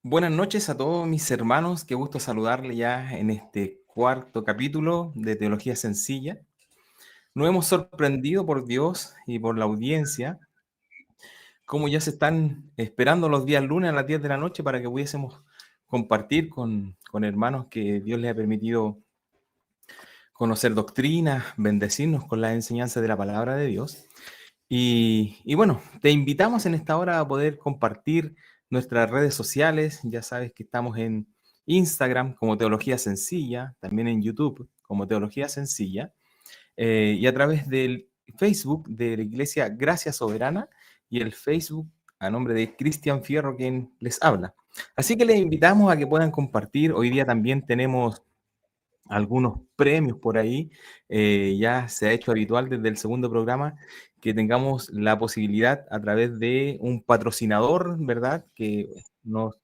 Buenas noches a todos mis hermanos, qué gusto saludarle ya en este cuarto capítulo de Teología Sencilla. Nos hemos sorprendido por Dios y por la audiencia, como ya se están esperando los días lunes a las 10 de la noche para que pudiésemos compartir con hermanos que Dios les ha permitido conocer doctrinas, bendecirnos con la enseñanza de la palabra de Dios. Y bueno, te invitamos en esta hora a poder compartir nuestras redes sociales. Ya sabes que estamos en Instagram como Teología Sencilla, también en YouTube como Teología Sencilla, y a través del Facebook de la Iglesia Gracia Soberana y el Facebook a nombre de Cristian Fierro, quien les habla. Así que les invitamos a que puedan compartir. Hoy día también tenemos algunos premios por ahí. Ya se ha hecho habitual desde el segundo programa que tengamos la posibilidad a través de un patrocinador, ¿verdad? Que nos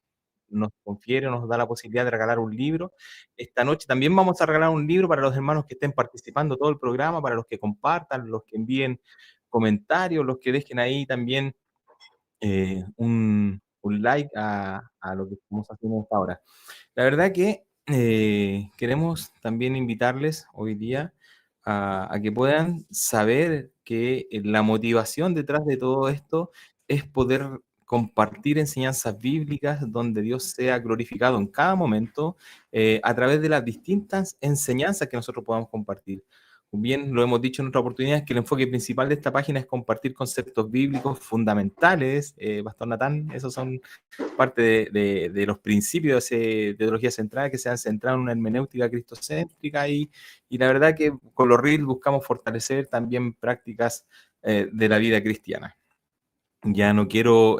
confiere, nos da la posibilidad de regalar un libro. Esta noche también vamos a regalar un libro para los hermanos que estén participando todo el programa, para los que compartan, los que envíen comentarios, los que dejen ahí también un like a lo que estamos haciendo hasta ahora. La verdad que queremos también invitarles hoy día a que puedan saber que la motivación detrás de todo esto es poder compartir enseñanzas bíblicas donde Dios sea glorificado en cada momento a través de las distintas enseñanzas que nosotros podamos compartir. Bien, lo hemos dicho en otra oportunidad, que el enfoque principal de esta página es compartir conceptos bíblicos fundamentales. Pastor Natán, esos son parte de los principios de teología central que se han centrado en una hermenéutica cristocéntrica y la verdad que con los RIL buscamos fortalecer también prácticas de la vida cristiana. Ya no quiero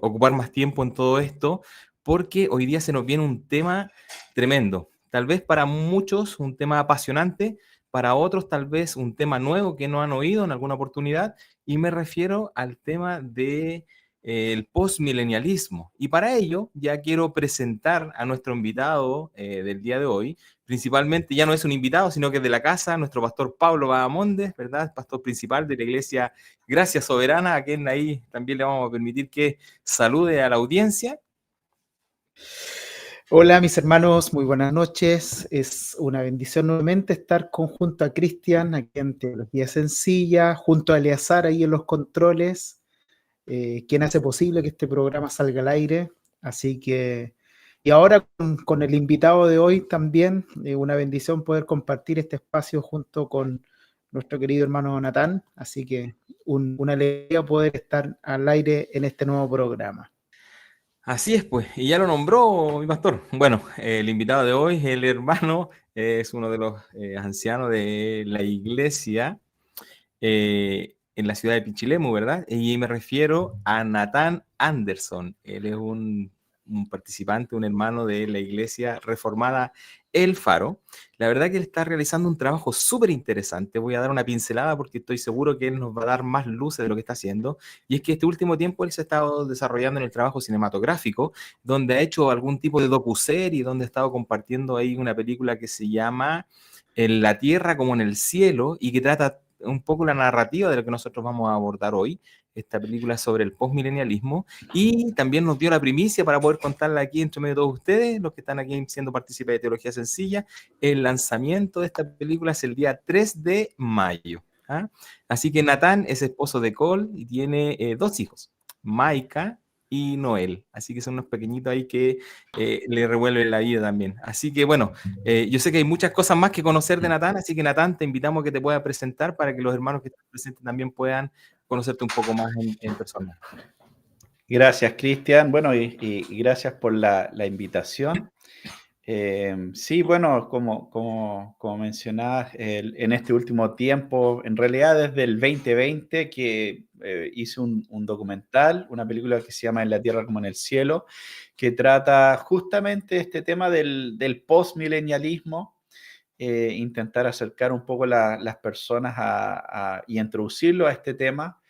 ocupar más tiempo en todo esto porque hoy día se nos viene un tema tremendo. Tal vez para muchos un tema apasionante, para otros tal vez un tema nuevo que no han oído en alguna oportunidad, y me refiero al tema de el postmilenialismo. Y para ello ya quiero presentar a nuestro invitado del día de hoy. Principalmente ya no es un invitado, sino que es de la casa, nuestro pastor Pablo Bahamondes, ¿verdad? Pastor principal de la iglesia Gracia Soberana, a quien ahí también le vamos a permitir que salude a la audiencia. Hola mis hermanos, muy buenas noches. Es una bendición nuevamente estar junto a Cristian aquí en Teología Sencilla, junto a Eleazar ahí en los controles, quien hace posible que este programa salga al aire. Así que, y ahora con el invitado de hoy también, una bendición poder compartir este espacio junto con nuestro querido hermano Natán. Así que una alegría poder estar al aire en este nuevo programa. Así es, pues, y ya lo nombró mi pastor. Bueno, el invitado de hoy, el hermano, es uno de los ancianos de la iglesia en la ciudad de Pichilemu, ¿verdad? Y me refiero a Natán Anderson. Él es un participante, un hermano de la iglesia reformada El Faro. La verdad que él está realizando un trabajo súper interesante. Voy a dar una pincelada porque estoy seguro que él nos va a dar más luces de lo que está haciendo. Y es que este último tiempo él se ha estado desarrollando en el trabajo cinematográfico, donde ha hecho algún tipo de docuserie, donde ha estado compartiendo ahí una película que se llama En la tierra como en el cielo y que trata un poco la narrativa de lo que nosotros vamos a abordar hoy. Esta película sobre el postmilenialismo, y también nos dio la primicia para poder contarla aquí entre medio de todos ustedes, los que están aquí siendo partícipes de Teología Sencilla. El lanzamiento de esta película es el día 3 de mayo. ¿Ah? Así que Natán es esposo de Cole y tiene dos hijos, Maika y Noel. Así que son unos pequeñitos ahí que le revuelven la vida también. Así que bueno, yo sé que hay muchas cosas más que conocer de Natán, así que Natán, te invitamos a que te pueda presentar para que los hermanos que están presentes también puedan conocerte un poco más en persona. Gracias, Cristian. Bueno, y gracias por la invitación. Sí, bueno, como mencionabas, en este último tiempo, en realidad desde el 2020 que hice un documental, una película que se llama En la tierra como en el cielo, que trata justamente este tema del postmilenialismo, intentar acercar un poco las personas y introducirlo a este tema.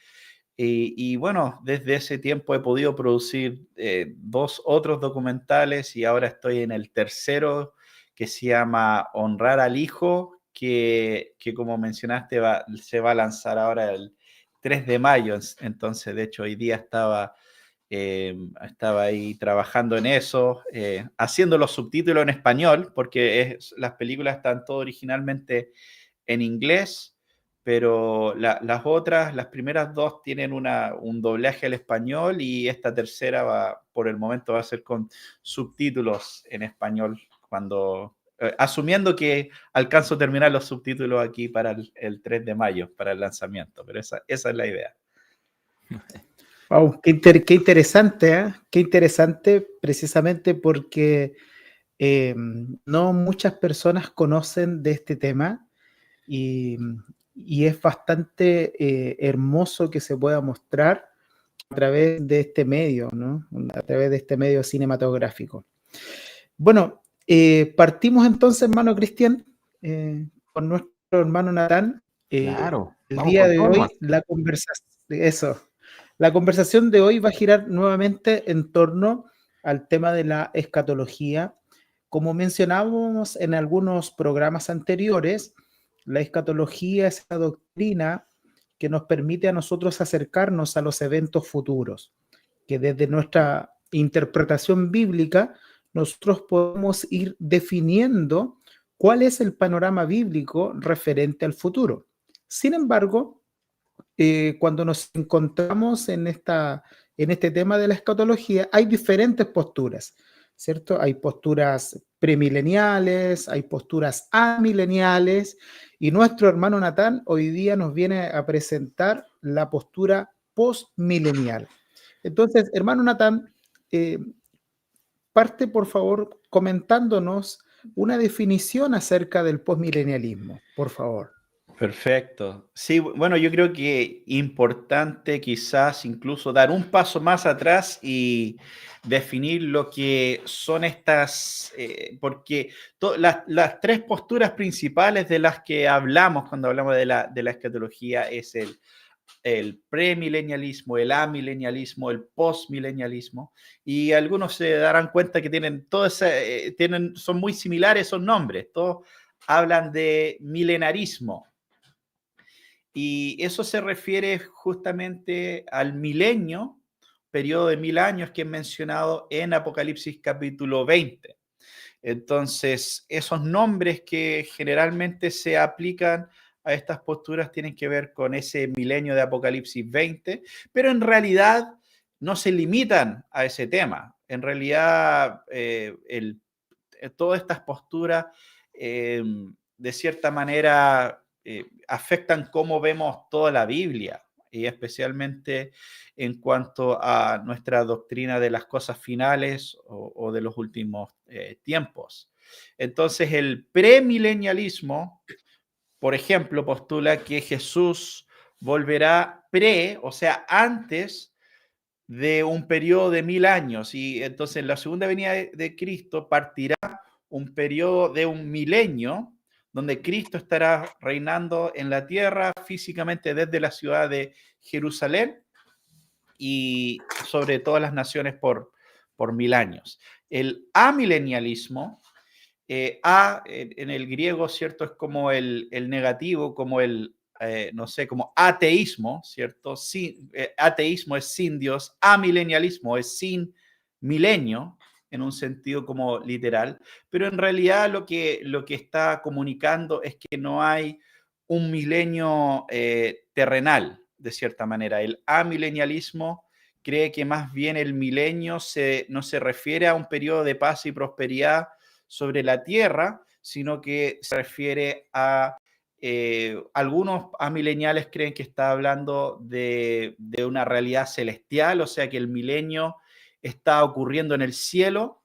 Y bueno, desde ese tiempo he podido producir dos otros documentales y ahora estoy en el tercero que se llama Honrar al Hijo, que como mencionaste se va a lanzar ahora el 3 de mayo. Entonces, de hecho, hoy día estaba Estaba ahí trabajando en eso, haciendo los subtítulos en español, porque las películas están todo originalmente en inglés, pero las primeras dos tienen un doblaje al español y esta tercera por el momento va a ser con subtítulos en español, asumiendo que alcanzo a terminar los subtítulos aquí para el 3 de mayo, para el lanzamiento, pero esa es la idea. Wow, qué interesante, ¿eh? Qué interesante, precisamente porque no muchas personas conocen de este tema y, y es bastante hermoso que se pueda mostrar a través de este medio, ¿no? A través de este medio cinematográfico. Bueno, partimos entonces, hermano Cristian, con nuestro hermano Natán. Claro, El vamos día con de todo hoy, nomás. la conversación de hoy va a girar nuevamente en torno al tema de la escatología. Como mencionábamos en algunos programas anteriores, la escatología es la doctrina que nos permite a nosotros acercarnos a los eventos futuros, que desde nuestra interpretación bíblica nosotros podemos ir definiendo cuál es el panorama bíblico referente al futuro. Sin embargo, cuando nos encontramos en este tema de la escatología, hay diferentes posturas, ¿cierto? Hay posturas premileniales, hay posturas amileniales, y nuestro hermano Natán hoy día nos viene a presentar la postura postmilenial. Entonces, hermano Natán, eh, parte por favor comentándonos una definición acerca del postmilenialismo, por favor. Perfecto. Sí, bueno, yo creo que importante quizás incluso dar un paso más atrás y definir lo que son estas, porque las tres posturas principales de las que hablamos cuando hablamos de la escatología es el premilenialismo, el amilenialismo, el postmilenialismo, y algunos se darán cuenta que son muy similares esos nombres, todos hablan de milenarismo. Y eso se refiere justamente al milenio, periodo de 1000 años que es mencionado en Apocalipsis capítulo 20. Entonces, esos nombres que generalmente se aplican a estas posturas tienen que ver con ese milenio de Apocalipsis 20, pero en realidad no se limitan a ese tema. En realidad, todas estas posturas, de cierta manera, afectan cómo vemos toda la Biblia, y especialmente en cuanto a nuestra doctrina de las cosas finales o de los últimos tiempos. Entonces, el premilenialismo, por ejemplo, postula que Jesús volverá o sea, antes de un periodo de 1000 años, y entonces en la segunda venida de Cristo partirá un periodo de un milenio donde Cristo estará reinando en la tierra físicamente desde la ciudad de Jerusalén y sobre todas las naciones por 1000 años. El amilenialismo, en el griego, ¿cierto? Es como el negativo, como no sé, como ateísmo, ¿cierto? Ateísmo es sin Dios, amilenialismo es sin milenio, en un sentido como literal, pero en realidad lo que está comunicando es que no hay un milenio terrenal, de cierta manera. El amilenialismo cree que más bien el milenio no se refiere a un periodo de paz y prosperidad sobre la tierra, sino que se refiere a algunos amileniales creen que está hablando de una realidad celestial, o sea que el milenio está ocurriendo en el cielo,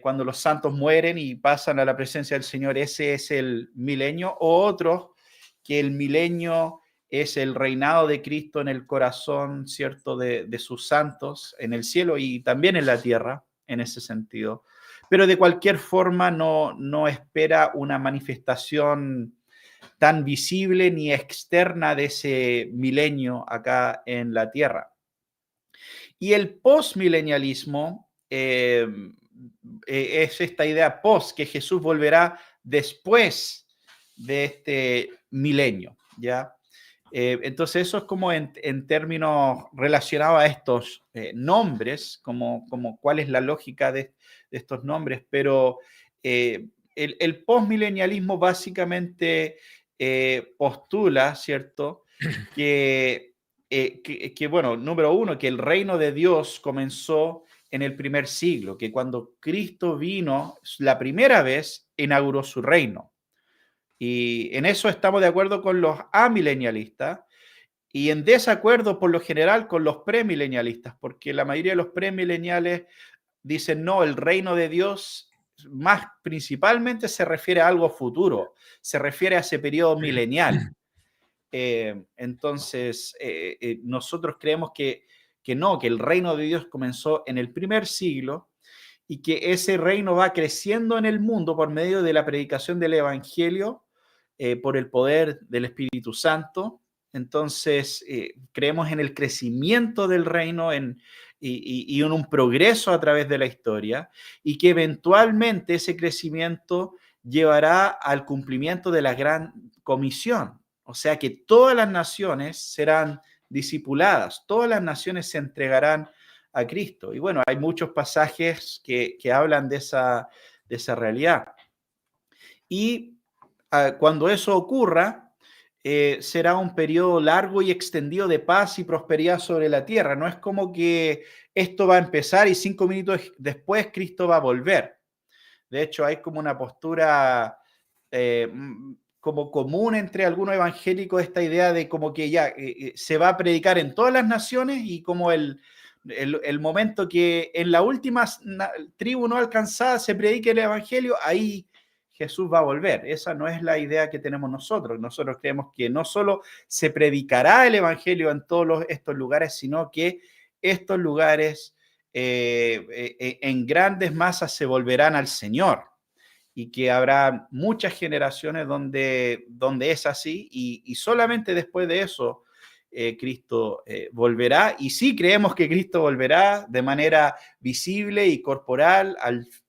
cuando los santos mueren y pasan a la presencia del Señor, ese es el milenio, o otros que el milenio es el reinado de Cristo en el corazón, ¿cierto?, de sus santos en el cielo y también en la tierra, en ese sentido. Pero de cualquier forma no espera una manifestación tan visible ni externa de ese milenio acá en la tierra. Y el postmilenialismo es esta idea post, que Jesús volverá después de este milenio, ¿ya? Entonces eso es como en términos relacionados a estos nombres, como cuál es la lógica de estos nombres, pero el postmilenialismo básicamente postula, ¿cierto? Bueno, número uno, que el reino de Dios comenzó en el primer siglo, que cuando Cristo vino la primera vez, inauguró su reino. Y en eso estamos de acuerdo con los amilenialistas y en desacuerdo por lo general con los premilenialistas, porque la mayoría de los premileniales dicen no, el reino de Dios más principalmente se refiere a algo futuro, se refiere a ese periodo milenial. Entonces, nosotros creemos que no, que el reino de Dios comenzó en el primer siglo y que ese reino va creciendo en el mundo por medio de la predicación del Evangelio, por el poder del Espíritu Santo. Entonces, creemos en el crecimiento del reino y en un progreso a través de la historia y que eventualmente ese crecimiento llevará al cumplimiento de la gran comisión. O sea que todas las naciones serán discipuladas, todas las naciones se entregarán a Cristo. Y bueno, hay muchos pasajes que hablan de esa realidad. Y cuando eso ocurra, será un periodo largo y extendido de paz y prosperidad sobre la tierra. No es como que esto va a empezar y 5 minutos después Cristo va a volver. De hecho, hay como una postura como común entre algunos evangélicos esta idea de como que ya se va a predicar en todas las naciones y como el momento que en la última tribu no alcanzada se predique el evangelio, ahí Jesús va a volver. Esa no es la idea que tenemos nosotros. Nosotros creemos que no solo se predicará el evangelio en todos estos lugares, sino que estos lugares en grandes masas se volverán al Señor y que habrá muchas generaciones donde es así y solamente después de eso Cristo volverá. Y sí creemos que Cristo volverá de manera visible y corporal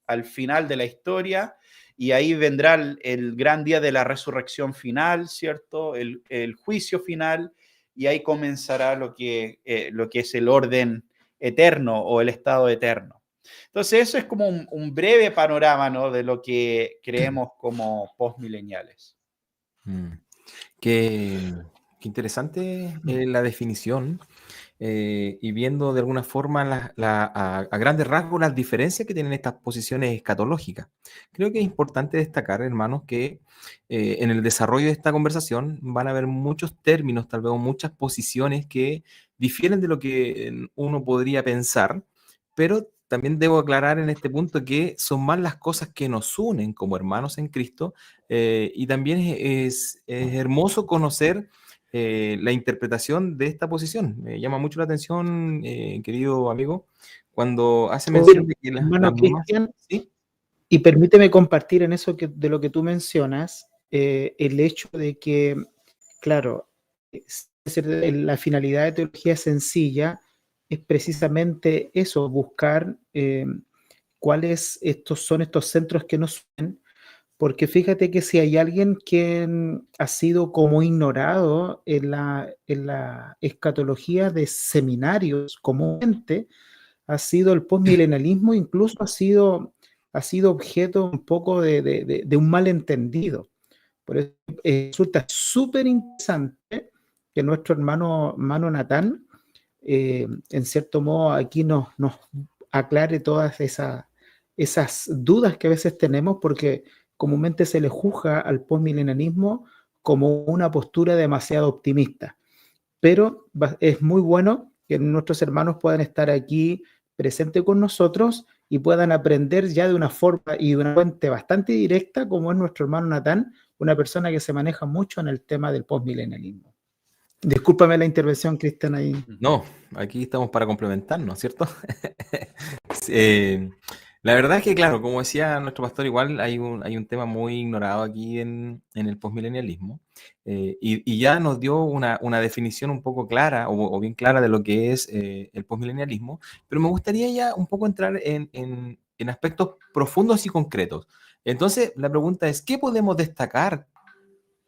al final de la historia. Y ahí vendrá el gran día de la resurrección final, ¿cierto? El juicio final, y ahí comenzará lo que es el orden eterno o el estado eterno. Entonces, eso es como un breve panorama, ¿no?, de lo que creemos como postmileniales. Qué interesante la definición. Y viendo de alguna forma a grandes rasgos las diferencias que tienen estas posiciones escatológicas. Creo que es importante destacar, hermanos, que en el desarrollo de esta conversación van a haber muchos términos, tal vez muchas posiciones que difieren de lo que uno podría pensar, pero también debo aclarar en este punto que son más las cosas que nos unen como hermanos en Cristo, y también es hermoso conocer la interpretación de esta posición. Me llama mucho la atención, querido amigo, cuando hace mención de que hermano Cristian, ¿sí? Y permíteme compartir en eso de lo que tú mencionas, el hecho de que, claro, la finalidad de teología sencilla es precisamente eso, buscar cuáles son estos centros que nos unen, porque fíjate que si hay alguien que ha sido como ignorado en la escatología de seminarios comúnmente, ha sido el postmilenialismo, incluso ha sido objeto un poco de un malentendido. Por eso resulta súper interesante que nuestro hermano Natán, en cierto modo, aquí nos aclare todas esas dudas que a veces tenemos, porque comúnmente se le juzga al postmilenialismo como una postura demasiado optimista. Pero es muy bueno que nuestros hermanos puedan estar aquí presentes con nosotros y puedan aprender ya de una forma y de una fuente bastante directa, como es nuestro hermano Natán, una persona que se maneja mucho en el tema del postmilenialismo. Discúlpame la intervención, Cristian, ahí. No, aquí estamos para complementarnos, ¿cierto? La verdad es que, claro, como decía nuestro pastor, igual hay un tema muy ignorado aquí en el postmilenialismo, y ya nos dio una definición un poco clara o bien clara de lo que es el postmilenialismo, pero me gustaría ya un poco entrar en aspectos profundos y concretos. Entonces, la pregunta es, ¿qué podemos destacar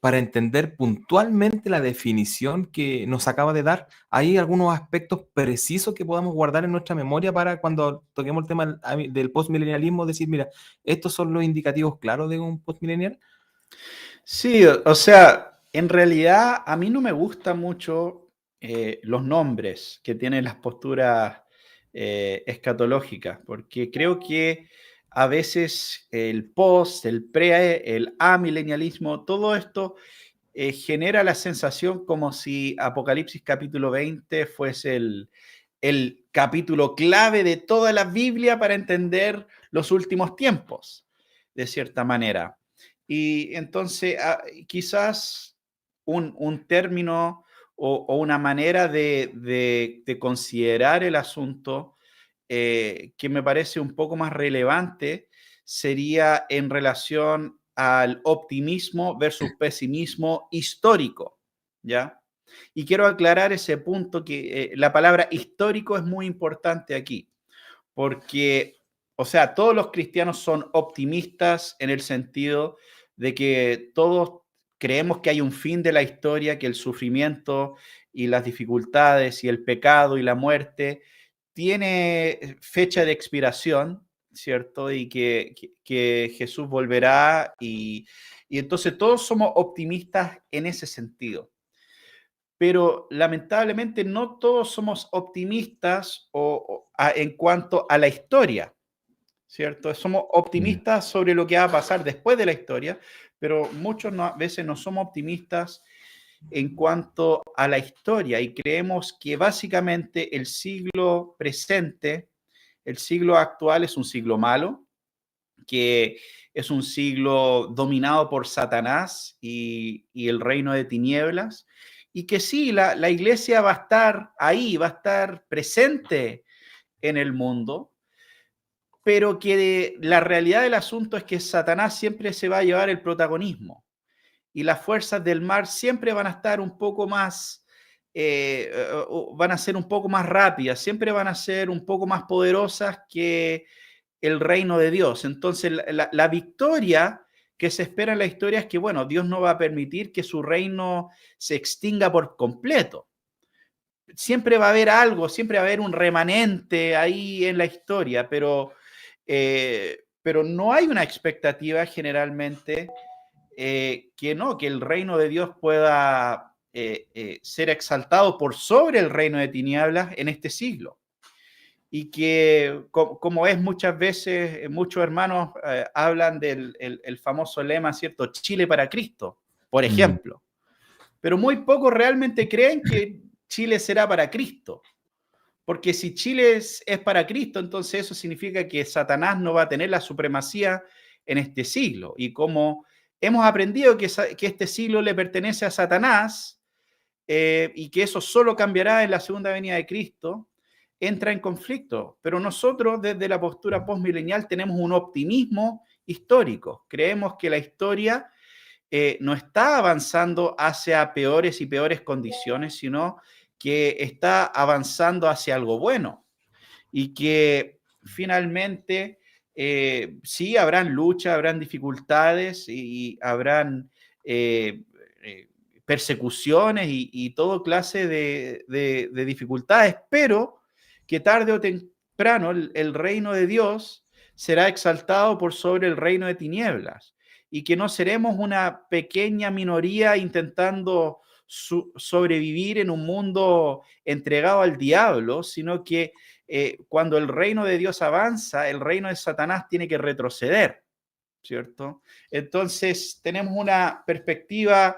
para entender puntualmente la definición que nos acaba de dar? ¿Hay algunos aspectos precisos que podamos guardar en nuestra memoria para cuando toquemos el tema del postmilenialismo, decir, mira, estos son los indicativos claros de un postmilenial? Sí, o sea, en realidad a mí no me gustan mucho los nombres que tienen las posturas escatológicas, porque creo que a veces el post, el pre, el amilenialismo, todo esto genera la sensación como si Apocalipsis capítulo 20 fuese el capítulo clave de toda la Biblia para entender los últimos tiempos, de cierta manera. Y entonces quizás un término o una manera de considerar el asunto que me parece un poco más relevante sería en relación al optimismo versus pesimismo histórico, ¿ya? Y quiero aclarar ese punto que la palabra histórico es muy importante aquí, porque, o sea, todos los cristianos son optimistas en el sentido de que todos creemos que hay un fin de la historia, que el sufrimiento y las dificultades y el pecado y la muerte tiene fecha de expiración, ¿cierto? Y que Jesús volverá y entonces todos somos optimistas en ese sentido. Pero lamentablemente no todos somos optimistas en cuanto a la historia, ¿cierto? Somos optimistas sobre lo que va a pasar después de la historia, pero muchos a veces no somos optimistas en cuanto a la historia y creemos que básicamente el siglo presente, el siglo actual es un siglo malo, que es un siglo dominado por Satanás y el reino de tinieblas, y que sí, la iglesia va a estar ahí, va a estar presente en el mundo, pero que la realidad del asunto es que Satanás siempre se va a llevar el protagonismo y las fuerzas del mar siempre van a estar un poco más, van a ser un poco más rápidas, siempre van a ser un poco más poderosas que el reino de Dios. Entonces, la victoria que se espera en la historia es que, bueno, Dios no va a permitir que su reino se extinga por completo. Siempre va a haber algo, siempre va a haber un remanente ahí en la historia, pero no hay una expectativa generalmente que el reino de Dios pueda ser exaltado por sobre el reino de tinieblas en este siglo. Y que, como es muchas veces, muchos hermanos hablan del el famoso lema, ¿cierto? Chile para Cristo, por ejemplo. Pero muy pocos realmente creen que Chile será para Cristo. Porque si Chile es para Cristo, entonces eso significa que Satanás no va a tener la supremacía en este siglo. Y como hemos aprendido que este siglo le pertenece a Satanás y que eso solo cambiará en la segunda venida de Cristo, entra en conflicto. Pero nosotros desde la postura postmilenial tenemos un optimismo histórico. Creemos que la historia no está avanzando hacia peores y peores condiciones, sino que está avanzando hacia algo bueno y que finalmente sí habrán luchas, habrán dificultades y habrán persecuciones y todo clase de dificultades, pero que tarde o temprano el reino de Dios será exaltado por sobre el reino de tinieblas y que no seremos una pequeña minoría intentando sobrevivir en un mundo entregado al diablo, sino que cuando el reino de Dios avanza, el reino de Satanás tiene que retroceder, ¿cierto? Entonces tenemos una perspectiva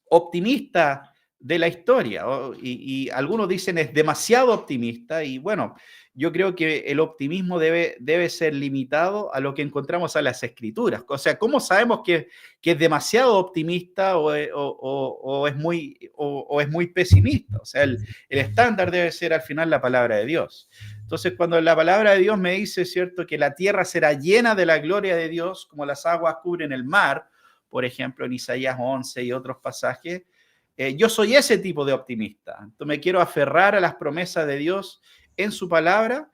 optimista de la historia, y algunos dicen es demasiado optimista, y bueno, yo creo que el optimismo debe ser limitado a lo que encontramos en las escrituras. O sea, ¿cómo sabemos que es demasiado optimista o es muy pesimista? O sea, el estándar debe ser al final la palabra de Dios. Entonces, cuando la palabra de Dios me dice, ¿cierto?, que la tierra será llena de la gloria de Dios, como las aguas cubren el mar, por ejemplo, en Isaías 11 y otros pasajes, yo soy ese tipo de optimista. Entonces me quiero aferrar a las promesas de Dios en su palabra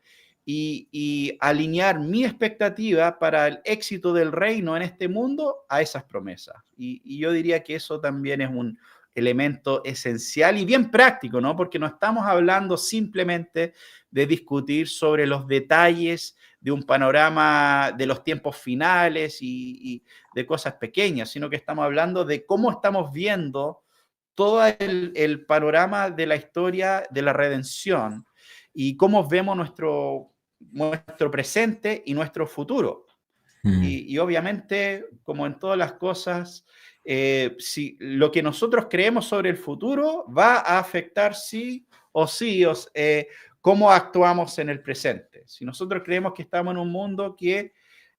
y alinear mi expectativa para el éxito del reino en este mundo a esas promesas. Y yo diría que eso también es un elemento esencial y bien práctico, ¿no? Porque no estamos hablando simplemente de discutir sobre los detalles de un panorama de los tiempos finales y de cosas pequeñas, sino que estamos hablando de cómo estamos viendo todo el panorama de la historia de la redención y cómo vemos nuestro presente y nuestro futuro. Y obviamente, como en todas las cosas, si lo que nosotros creemos sobre el futuro va a afectar sí o sí cómo actuamos en el presente. Si nosotros creemos que estamos en un mundo que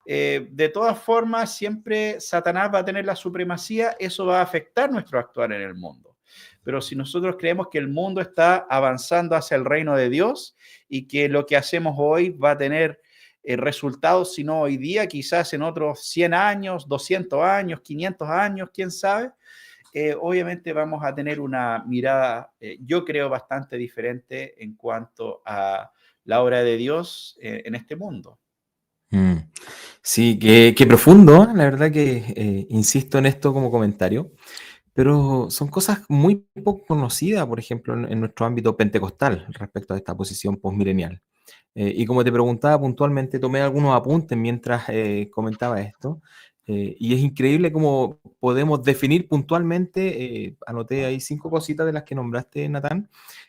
de todas formas siempre Satanás va a tener la supremacía, eso va a afectar nuestro actuar en el mundo. Pero si nosotros creemos que el mundo está avanzando hacia el reino de Dios y que lo que hacemos hoy va a tener resultados, si no hoy día, quizás en otros 100 años, 200 años, 500 años, quién sabe, obviamente vamos a tener una mirada, yo creo, bastante diferente en cuanto a la obra de Dios en este mundo. Sí, qué profundo, ¿eh? La verdad que insisto en esto como comentario, pero son cosas muy poco conocidas, por ejemplo, en nuestro ámbito pentecostal respecto a esta posición postmilenial. Y como te preguntaba puntualmente, tomé algunos apuntes mientras comentaba esto. Y es increíble cómo podemos definir puntualmente, anoté ahí 5 cositas de las que nombraste, Natán,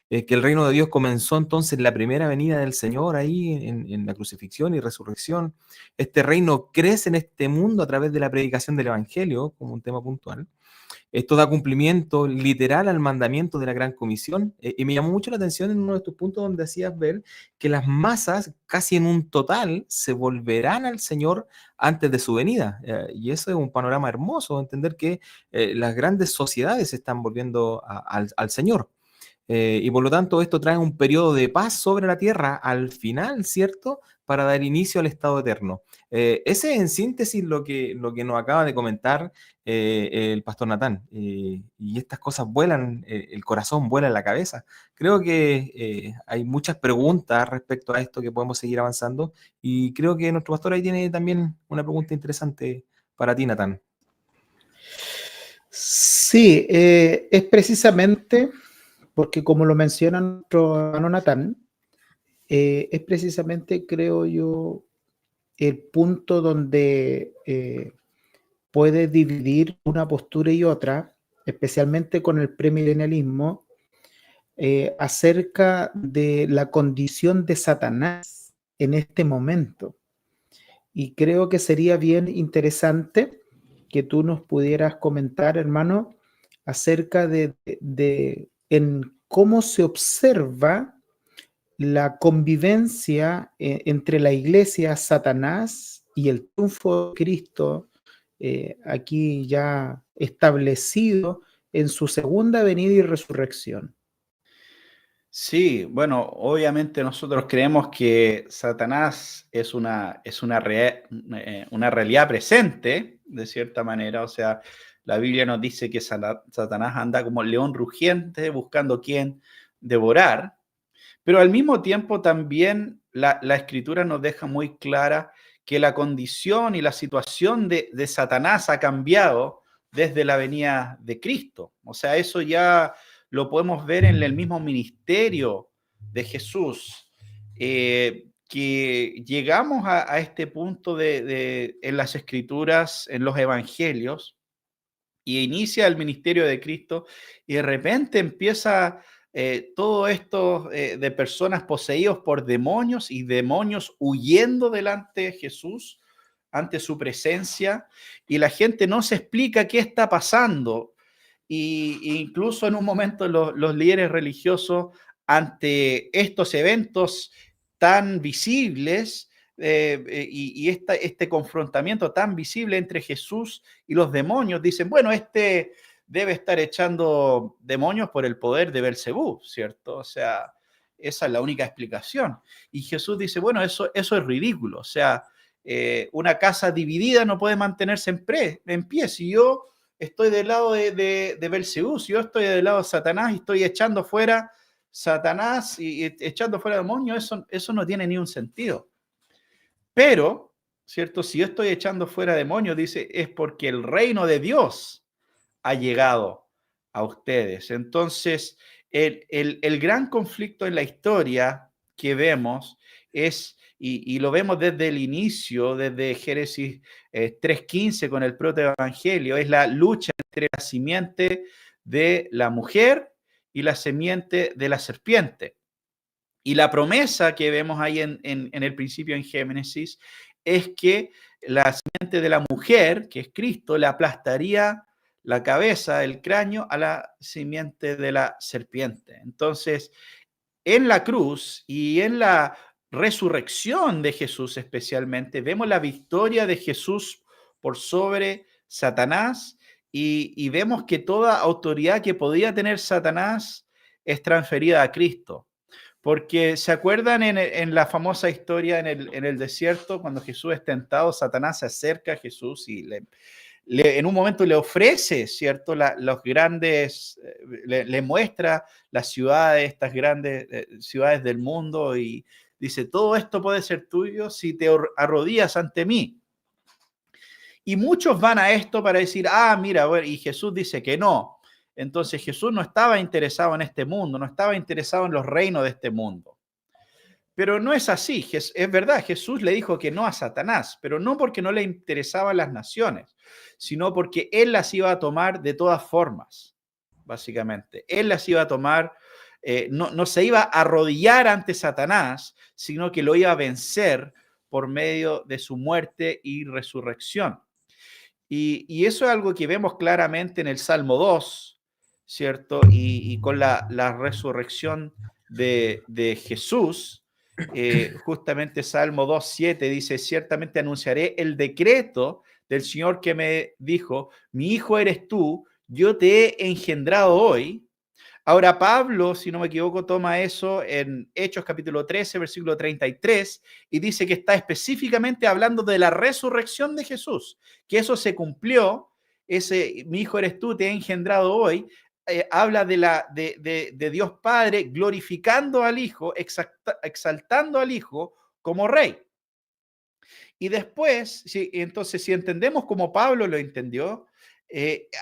que el reino de Dios comenzó entonces la primera venida del Señor ahí en la crucifixión y resurrección. Este reino crece en este mundo a través de la predicación del Evangelio, como un tema puntual. Esto da cumplimiento literal al mandamiento de la Gran Comisión. Y me llamó mucho la atención en uno de tus puntos donde hacías ver que las masas, casi en un total, se volverán al Señor antes de su venida. Y eso es un panorama hermoso, entender que las grandes sociedades se están volviendo al Señor. Y por lo tanto esto trae un periodo de paz sobre la tierra al final, ¿cierto? Para dar inicio al estado eterno. Ese es en síntesis lo que nos acaba de comentar el pastor Natán. Y estas cosas vuelan, el corazón vuela en la cabeza. Creo que hay muchas preguntas respecto a esto que podemos seguir avanzando y creo que nuestro pastor ahí tiene también una pregunta interesante para ti, Natán. Sí, es precisamente porque como lo menciona nuestro hermano Natán, es precisamente, creo yo, el punto donde puede dividir una postura y otra, especialmente con el premilenialismo, acerca de la condición de Satanás en este momento. Y creo que sería bien interesante que tú nos pudieras comentar, hermano, acerca de en cómo se observa la convivencia entre la iglesia, Satanás y el triunfo de Cristo, aquí ya establecido en su segunda venida y resurrección. Sí, bueno, obviamente nosotros creemos que Satanás es una realidad presente, de cierta manera. O sea, la Biblia nos dice que Satanás anda como león rugiente buscando quién devorar, pero al mismo tiempo también la Escritura nos deja muy clara que la condición y la situación de Satanás ha cambiado desde la venida de Cristo. O sea, eso ya lo podemos ver en el mismo ministerio de Jesús, que llegamos a este punto en las Escrituras, en los Evangelios, y inicia el ministerio de Cristo, y de repente empieza todo esto de personas poseídos por demonios y demonios huyendo delante de Jesús, ante su presencia, y la gente no se explica qué está pasando. Y incluso en un momento los líderes religiosos, ante estos eventos tan visibles y este confrontamiento tan visible entre Jesús y los demonios, dicen, bueno, este debe estar echando demonios por el poder de Belcebú, ¿cierto? O sea, esa es la única explicación. Y Jesús dice, bueno, eso es ridículo. O sea, una casa dividida no puede mantenerse en pie. Si yo estoy del lado de Belcebú, si yo estoy del lado de Satanás y estoy echando fuera Satanás y echando fuera demonios, eso no tiene ni un sentido. Pero, ¿cierto? Si yo estoy echando fuera demonios, dice, es porque el reino de Dios ha llegado a ustedes. Entonces, el gran conflicto en la historia que vemos es, y lo vemos desde el inicio, desde Génesis 3:15 con el protoevangelio, es la lucha entre la simiente de la mujer y la simiente de la serpiente. Y la promesa que vemos ahí en el principio en Génesis es que la simiente de la mujer, que es Cristo, le aplastaría la cabeza, el cráneo, a la simiente de la serpiente. Entonces, en la cruz y en la resurrección de Jesús especialmente, vemos la victoria de Jesús por sobre Satanás y vemos que toda autoridad que podía tener Satanás es transferida a Cristo. Porque se acuerdan en la famosa historia en el desierto, cuando Jesús es tentado, Satanás se acerca a Jesús y en un momento le ofrece, ¿cierto? Los grandes, le muestra las ciudades, estas grandes ciudades del mundo y dice, todo esto puede ser tuyo si te arrodillas ante mí. Y muchos van a esto para decir, mira, bueno, y Jesús dice que no. Entonces Jesús no estaba interesado en este mundo, no estaba interesado en los reinos de este mundo. Pero no es así, es verdad, Jesús le dijo que no a Satanás, pero no porque no le interesaban las naciones, sino porque él las iba a tomar de todas formas, básicamente. Él las iba a tomar, no se iba a arrodillar ante Satanás, sino que lo iba a vencer por medio de su muerte y resurrección. Y eso es algo que vemos claramente en el Salmo 2, ¿cierto? Y con la resurrección de Jesús, justamente Salmo 2:7 dice, ciertamente anunciaré el decreto del Señor que me dijo, mi hijo eres tú, yo te he engendrado hoy. Ahora Pablo, si no me equivoco, toma eso en Hechos capítulo 13, versículo 33, y dice que está específicamente hablando de la resurrección de Jesús, que eso se cumplió, ese mi hijo eres tú, te he engendrado hoy, habla de Dios Padre glorificando al Hijo, exaltando al Hijo como rey. Y después, entonces, si entendemos como Pablo lo entendió,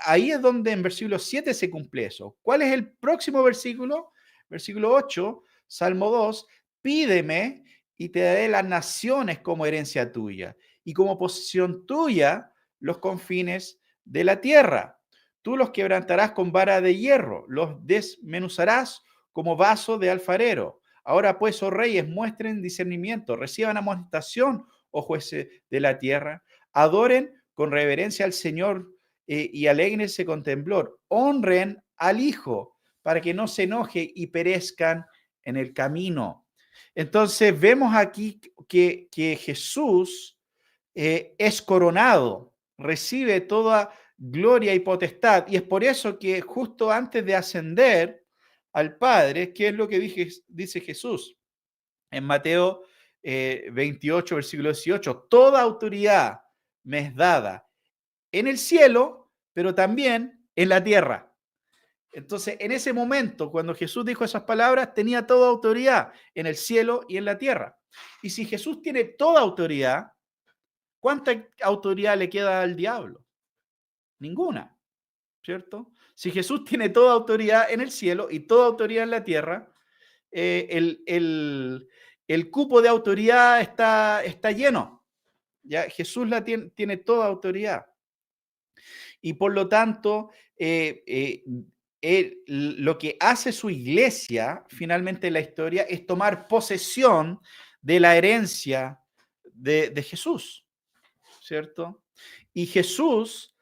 ahí es donde en versículo 7 se cumple eso. ¿Cuál es el próximo versículo? Versículo 8, Salmo 2, pídeme y te daré las naciones como herencia tuya y como posesión tuya los confines de la tierra. Tú los quebrantarás con vara de hierro, los desmenuzarás como vaso de alfarero. Ahora pues, oh reyes, muestren discernimiento, reciban amonestación, oh jueces de la tierra, adoren con reverencia al Señor y alégrense con temblor, honren al Hijo para que no se enoje y perezcan en el camino. Entonces vemos aquí que Jesús es coronado, recibe toda gloria y potestad, y es por eso que justo antes de ascender al Padre, ¿qué es lo que dice Jesús? En Mateo 28, versículo 18, toda autoridad me es dada en el cielo, pero también en la tierra. Entonces, en ese momento, cuando Jesús dijo esas palabras, tenía toda autoridad en el cielo y en la tierra. Y si Jesús tiene toda autoridad, ¿cuánta autoridad le queda al diablo? Ninguna, ¿cierto? Si Jesús tiene toda autoridad en el cielo y toda autoridad en la tierra, el cupo de autoridad está lleno. ¿Ya? Jesús tiene toda autoridad. Y por lo tanto, lo que hace su iglesia, finalmente en la historia, es tomar posesión de la herencia de Jesús, ¿cierto? Y Jesús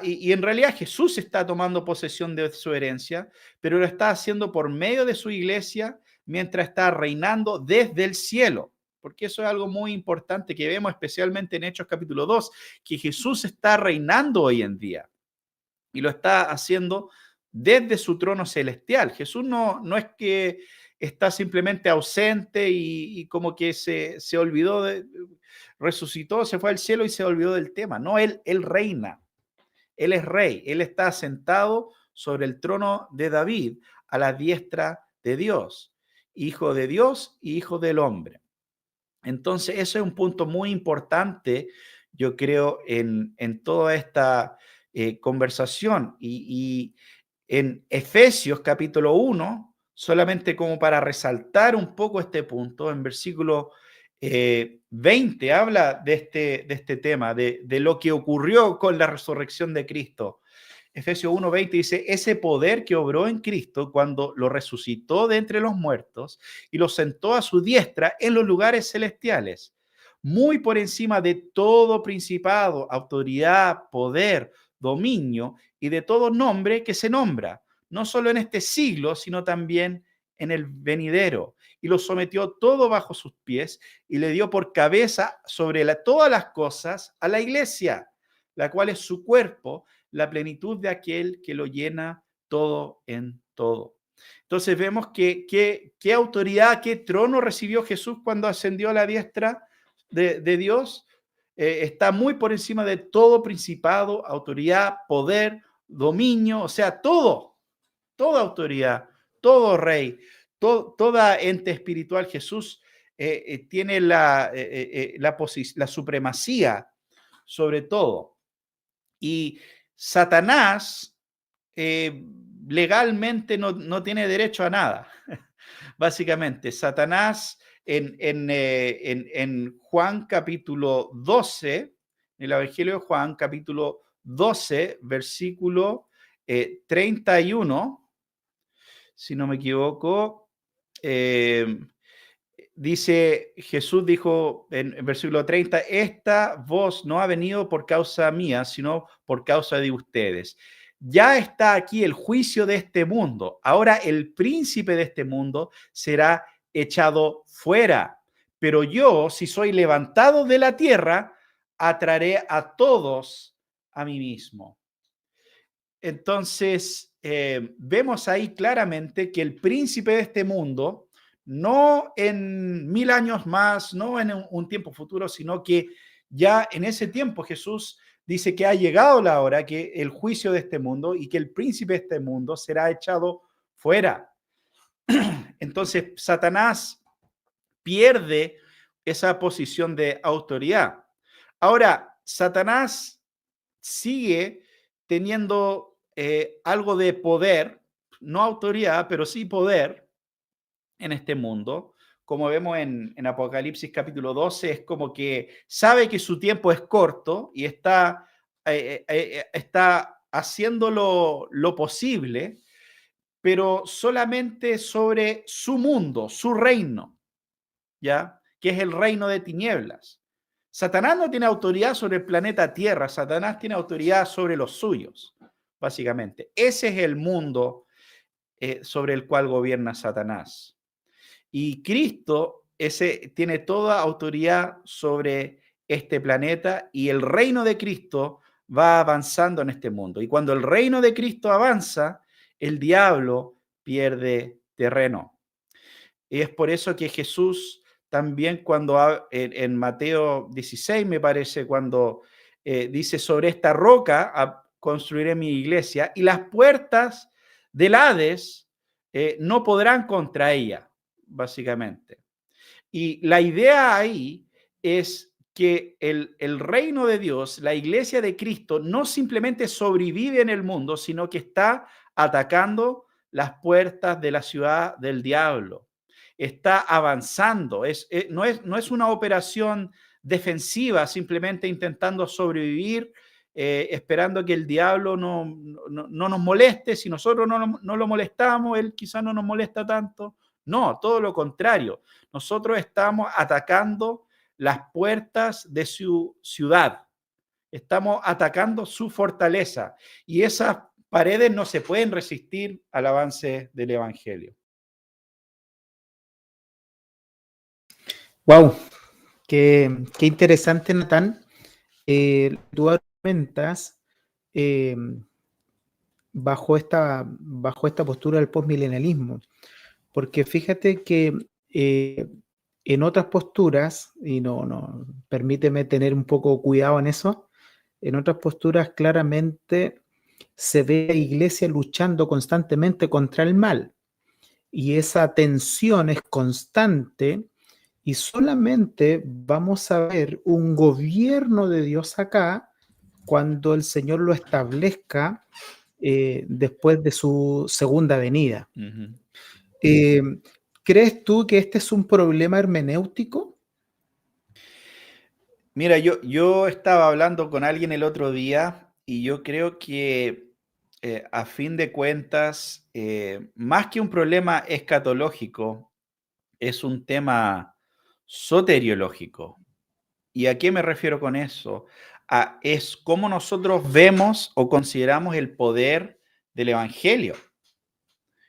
y en realidad Jesús está tomando posesión de su herencia, pero lo está haciendo por medio de su iglesia mientras está reinando desde el cielo. Porque eso es algo muy importante que vemos especialmente en Hechos capítulo 2, que Jesús está reinando hoy en día y lo está haciendo desde su trono celestial. Jesús no es que está simplemente ausente y como que se olvidó, resucitó, se fue al cielo y se olvidó del tema. No, él reina, él es rey, él está sentado sobre el trono de David a la diestra de Dios y hijo del hombre. Entonces, eso es un punto muy importante, yo creo, en toda esta conversación. Y en Efesios capítulo 1, solamente como para resaltar un poco este punto, en versículo 20 habla de este tema, de lo que ocurrió con la resurrección de Cristo. Efesios 1:20 dice, ese poder que obró en Cristo cuando lo resucitó de entre los muertos y lo sentó a su diestra en los lugares celestiales, muy por encima de todo principado, autoridad, poder, dominio y de todo nombre que se nombra, no solo en este siglo, sino también en el venidero. Y lo sometió todo bajo sus pies y le dio por cabeza sobre todas las cosas a la iglesia, la cual es su cuerpo, la plenitud de aquel que lo llena todo en todo. Entonces vemos qué autoridad, qué trono recibió Jesús cuando ascendió a la diestra de Dios. Está muy por encima de todo principado, autoridad, poder, dominio, o sea, toda autoridad, todo rey, toda ente espiritual. Jesús tiene la supremacía sobre todo. Y Satanás legalmente no tiene derecho a nada. Básicamente, Satanás en Juan capítulo 12, en el Evangelio de Juan capítulo 12, versículo 31, si no me equivoco, dice, Jesús dijo en versículo 30, esta voz no ha venido por causa mía, sino por causa de ustedes. Ya está aquí el juicio de este mundo. Ahora el príncipe de este mundo será echado fuera. Pero yo, si soy levantado de la tierra, atraeré a todos a mí mismo. Entonces, vemos ahí claramente que el príncipe de este mundo, no en 1000 años más, no en un tiempo futuro, sino que ya en ese tiempo Jesús dice que ha llegado la hora, que el juicio de este mundo y que el príncipe de este mundo será echado fuera. Entonces, Satanás pierde esa posición de autoridad. Ahora, Satanás sigue teniendo algo de poder, no autoridad, pero sí poder en este mundo. Como vemos en Apocalipsis capítulo 12, es como que sabe que su tiempo es corto y está haciendo lo posible, pero solamente sobre su mundo, su reino, ¿ya? Que es el reino de tinieblas. Satanás no tiene autoridad sobre el planeta Tierra, Satanás tiene autoridad sobre los suyos, básicamente. Ese es el mundo sobre el cual gobierna Satanás. Y Cristo tiene toda autoridad sobre este planeta y el reino de Cristo va avanzando en este mundo. Y cuando el reino de Cristo avanza, el diablo pierde terreno. Y es por eso que Jesús también cuando en Mateo 16, me parece, cuando dice sobre esta roca construiré mi iglesia y las puertas del Hades no podrán contra ella, básicamente. Y la idea ahí es que el reino de Dios, la iglesia de Cristo, no simplemente sobrevive en el mundo, sino que está atacando las puertas de la ciudad del diablo. Está avanzando. No es una operación defensiva, simplemente intentando sobrevivir, esperando que el diablo no nos moleste. Si nosotros no lo molestamos, él quizás no nos molesta tanto. No, todo lo contrario. Nosotros estamos atacando las puertas de su ciudad. Estamos atacando su fortaleza. Y esas paredes no se pueden resistir al avance del evangelio. Wow, qué interesante, Natán. Tú argumentas bajo esta postura del postmilenialismo, porque fíjate que en otras posturas, y permíteme tener un poco cuidado en eso, en otras posturas claramente se ve a la iglesia luchando constantemente contra el mal. y esa tensión es constante y solamente vamos a ver un gobierno de Dios acá cuando el Señor lo establezca después de su segunda venida. Ujú. Eh, ¿Crees tú que este es un problema hermenéutico? Mira, yo estaba hablando con alguien el otro día y yo creo que a fin de cuentas, más que un problema escatológico, es un tema soteriológico. ¿Y a qué me refiero con eso? Es cómo nosotros vemos o consideramos el poder del Evangelio.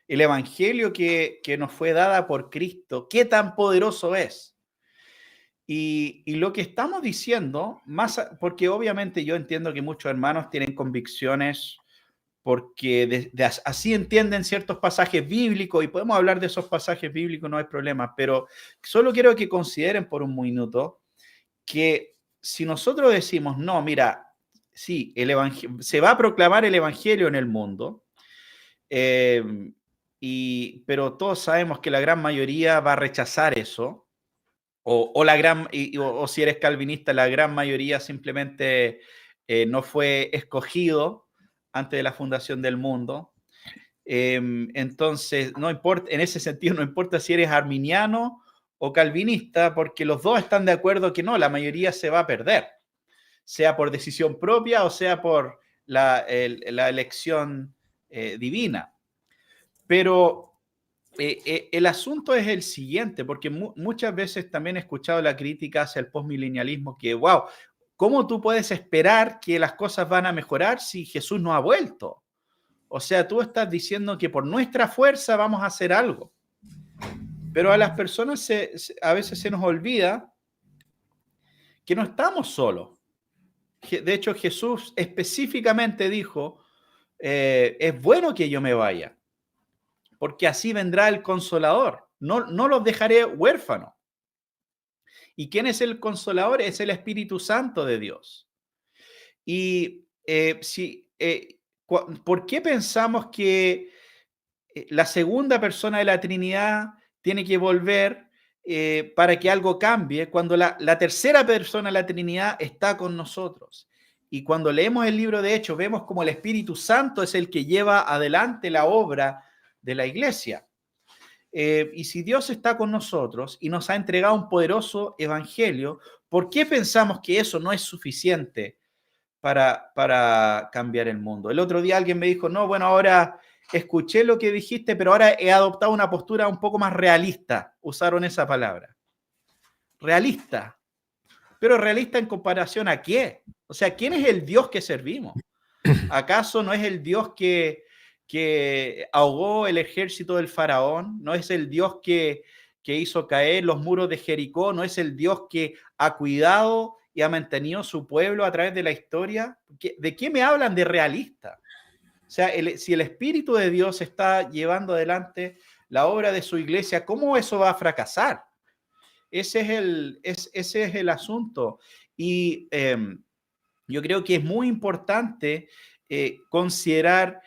El Evangelio que nos fue dada por Cristo, ¿qué tan poderoso es? Y lo que estamos diciendo, porque obviamente yo entiendo que muchos hermanos tienen convicciones porque así entienden ciertos pasajes bíblicos y podemos hablar de esos pasajes bíblicos, no hay problema, pero solo quiero que consideren por un minuto que si nosotros decimos, no, mira, sí, se va a proclamar el evangelio en el mundo, eh, pero todos sabemos que la gran mayoría va a rechazar eso, o si eres calvinista, la gran mayoría simplemente no fue escogido antes de la fundación del mundo. Entonces, no importa, en ese sentido, no importa si eres arminiano o calvinista, porque los dos están de acuerdo que no, la mayoría se va a perder, sea por decisión propia o sea por la elección divina. Pero el asunto es el siguiente, porque muchas veces también he escuchado la crítica hacia el postmilenialismo, que, wow, ¿cómo tú puedes esperar que las cosas van a mejorar si Jesús no ha vuelto? O sea, tú estás diciendo que por nuestra fuerza vamos a hacer algo. Pero a las personas a veces se nos olvida que no estamos solos. De hecho, Jesús específicamente dijo, es bueno que yo me vaya, porque así vendrá el Consolador. No los dejaré huérfanos. ¿Y quién es el Consolador? Es el Espíritu Santo de Dios. Y ¿por qué pensamos que la segunda persona de la Trinidad tiene que volver para que algo cambie cuando la tercera persona de la Trinidad está con nosotros? Y cuando leemos el libro de Hechos, vemos como el Espíritu Santo es el que lleva adelante la obra de la iglesia. Y si Dios está con nosotros y nos ha entregado un poderoso evangelio, ¿por qué pensamos que eso no es suficiente para cambiar el mundo? El otro día alguien me dijo, no, bueno, ahora escuché lo que dijiste, pero ahora he adoptado una postura un poco más realista. Usaron esa palabra. Realista. Pero realista en comparación a qué? O sea, ¿quién es el Dios que servimos? ¿Acaso no es el Dios que ahogó el ejército del faraón? ¿No es el Dios que hizo caer los muros de Jericó? ¿No es el Dios que ha cuidado y ha mantenido su pueblo a través de la historia? ¿De qué me hablan de realista? O sea, si el Espíritu de Dios está llevando adelante la obra de su iglesia, ¿cómo eso va a fracasar? Ese es el asunto. Y yo creo que es muy importante considerar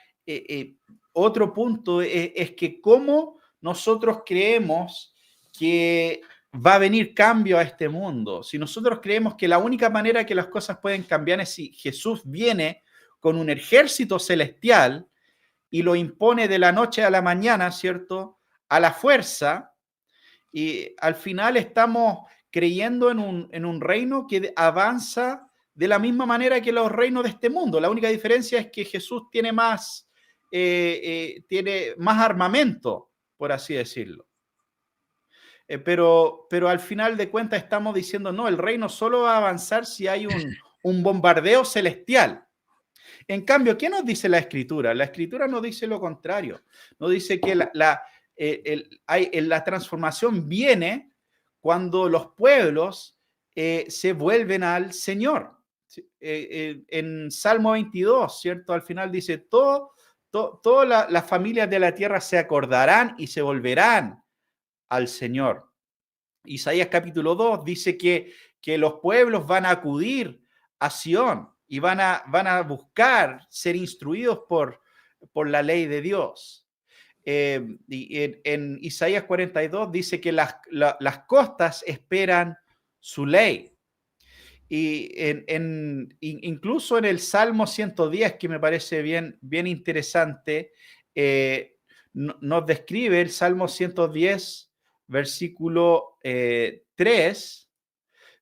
otro punto, es que cómo nosotros creemos que va a venir cambio a este mundo. Si nosotros creemos que la única manera que las cosas pueden cambiar es si Jesús viene con un ejército celestial y lo impone de la noche a la mañana, ¿cierto? A la fuerza, y al final estamos creyendo en un reino que avanza de la misma manera que los reinos de este mundo. La única diferencia es que Jesús tiene más armamento, por así decirlo. Pero al final de cuentas estamos diciendo, no, el reino solo va a avanzar si hay un bombardeo celestial. En cambio, ¿qué nos dice la Escritura? La Escritura nos dice lo contrario. Nos dice que la transformación viene cuando los pueblos se vuelven al Señor. En Salmo 22, ¿cierto? Al final dice, todas las familias de la tierra se acordarán y se volverán al Señor. Isaías capítulo 2 dice que los pueblos van a acudir a Sión y van a buscar ser instruidos por la ley de Dios. y en Isaías 42 dice que las costas esperan su ley. Y incluso en el Salmo 110, que me parece bien, bien interesante, nos describe el Salmo 110, versículo 3,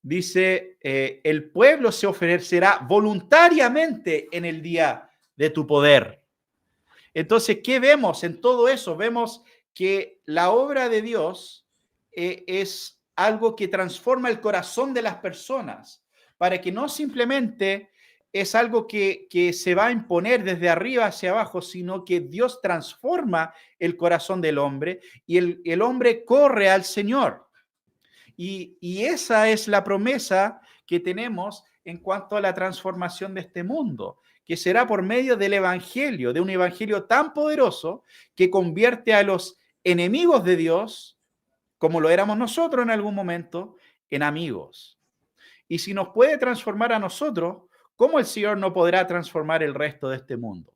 dice, el pueblo se ofrecerá voluntariamente en el día de tu poder. Entonces, ¿qué vemos en todo eso? Vemos que la obra de Dios es algo que transforma el corazón de las personas, para que no simplemente es algo que se va a imponer desde arriba hacia abajo, sino que Dios transforma el corazón del hombre y el hombre corre al Señor. Y esa es la promesa que tenemos en cuanto a la transformación de este mundo, que será por medio del evangelio, de un evangelio tan poderoso que convierte a los enemigos de Dios, como lo éramos nosotros en algún momento, en amigos. Y si nos puede transformar a nosotros, ¿cómo el Señor no podrá transformar el resto de este mundo?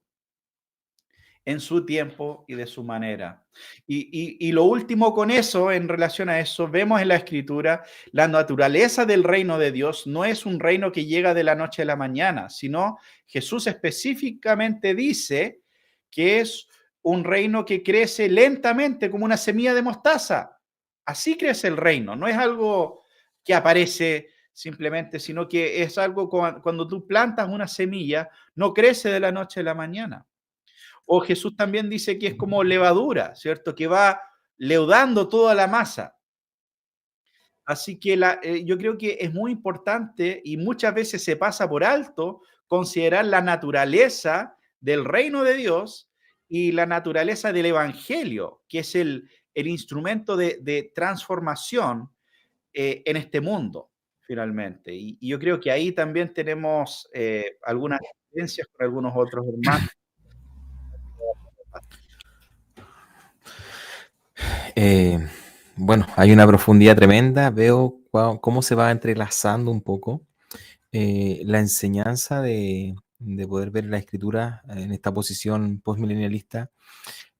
En su tiempo y de su manera. Y lo último con eso, en relación a eso, vemos en la Escritura, la naturaleza del reino de Dios no es un reino que llega de la noche a la mañana, sino Jesús específicamente dice que es un reino que crece lentamente como una semilla de mostaza. Así crece el reino, no es algo que aparece simplemente, sino que es algo cuando tú plantas una semilla, no crece de la noche a la mañana. O Jesús también dice que es como levadura, ¿cierto? Que va leudando toda la masa. Así que yo creo que es muy importante y muchas veces se pasa por alto considerar la naturaleza del reino de Dios y la naturaleza del evangelio, que es el instrumento de transformación en este mundo, finalmente. Y yo creo que ahí también tenemos algunas diferencias con algunos otros hermanos. Eh, bueno, hay una profundidad tremenda. Veo cómo se va entrelazando un poco la enseñanza de poder ver la escritura en esta posición postmilenialista,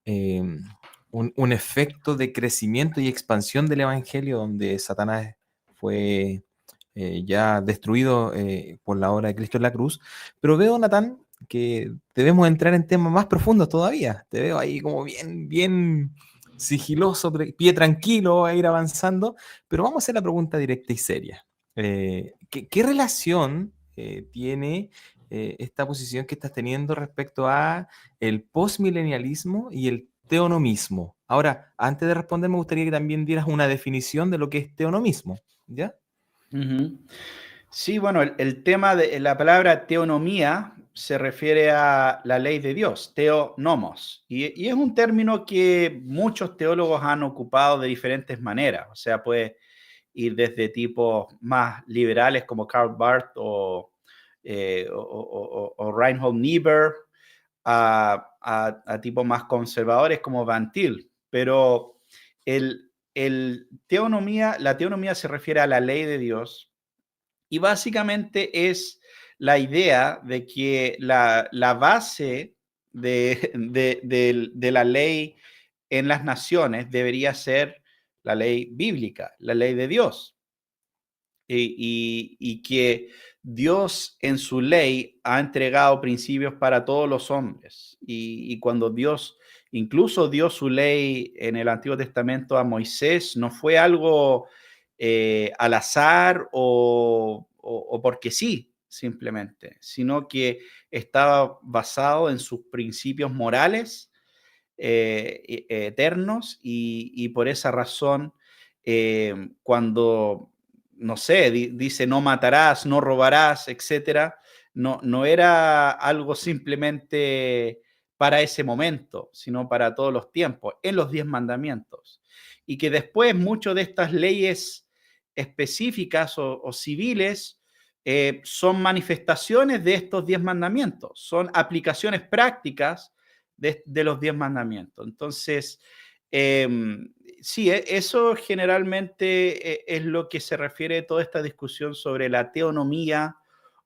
un efecto de crecimiento y expansión del evangelio donde Satanás fue ya destruido por la obra de Cristo en la cruz. Pero veo, Natán, que debemos entrar en temas más profundos todavía. Te veo ahí como bien, bien sigiloso, pie tranquilo a ir avanzando, pero vamos a hacer la pregunta directa y seria. ¿Qué relación tiene esta posición que estás teniendo respecto a el postmilenialismo y el teonomismo? Ahora, antes de responder, me gustaría que también dieras una definición de lo que es teonomismo, ¿ya? Ujú. Sí, bueno, el tema de la palabra teonomía se refiere a la ley de Dios, teonomos, y es un término que muchos teólogos han ocupado de diferentes maneras, o sea, puede ir desde tipos más liberales como Karl Barth o Reinhold Niebuhr a tipos más conservadores como Van Til, pero la teonomía se refiere a la ley de Dios. Y básicamente es la idea de que la base de la ley en las naciones debería ser la ley bíblica, la ley de Dios. Y que Dios en su ley ha entregado principios para todos los hombres. Y cuando Dios incluso dio su ley en el Antiguo Testamento a Moisés, no fue algo al azar o porque sí, simplemente, sino que estaba basado en sus principios morales eternos y por esa razón, cuando, no sé, dice no matarás, no robarás, etcétera, no era algo simplemente para ese momento, sino para todos los tiempos, en los 10 mandamientos. Y que después muchas de estas leyes específicas o civiles son manifestaciones de estos 10 mandamientos, son aplicaciones prácticas de los 10 mandamientos. Entonces, sí, eso generalmente es lo que se refiere a toda esta discusión sobre la teonomía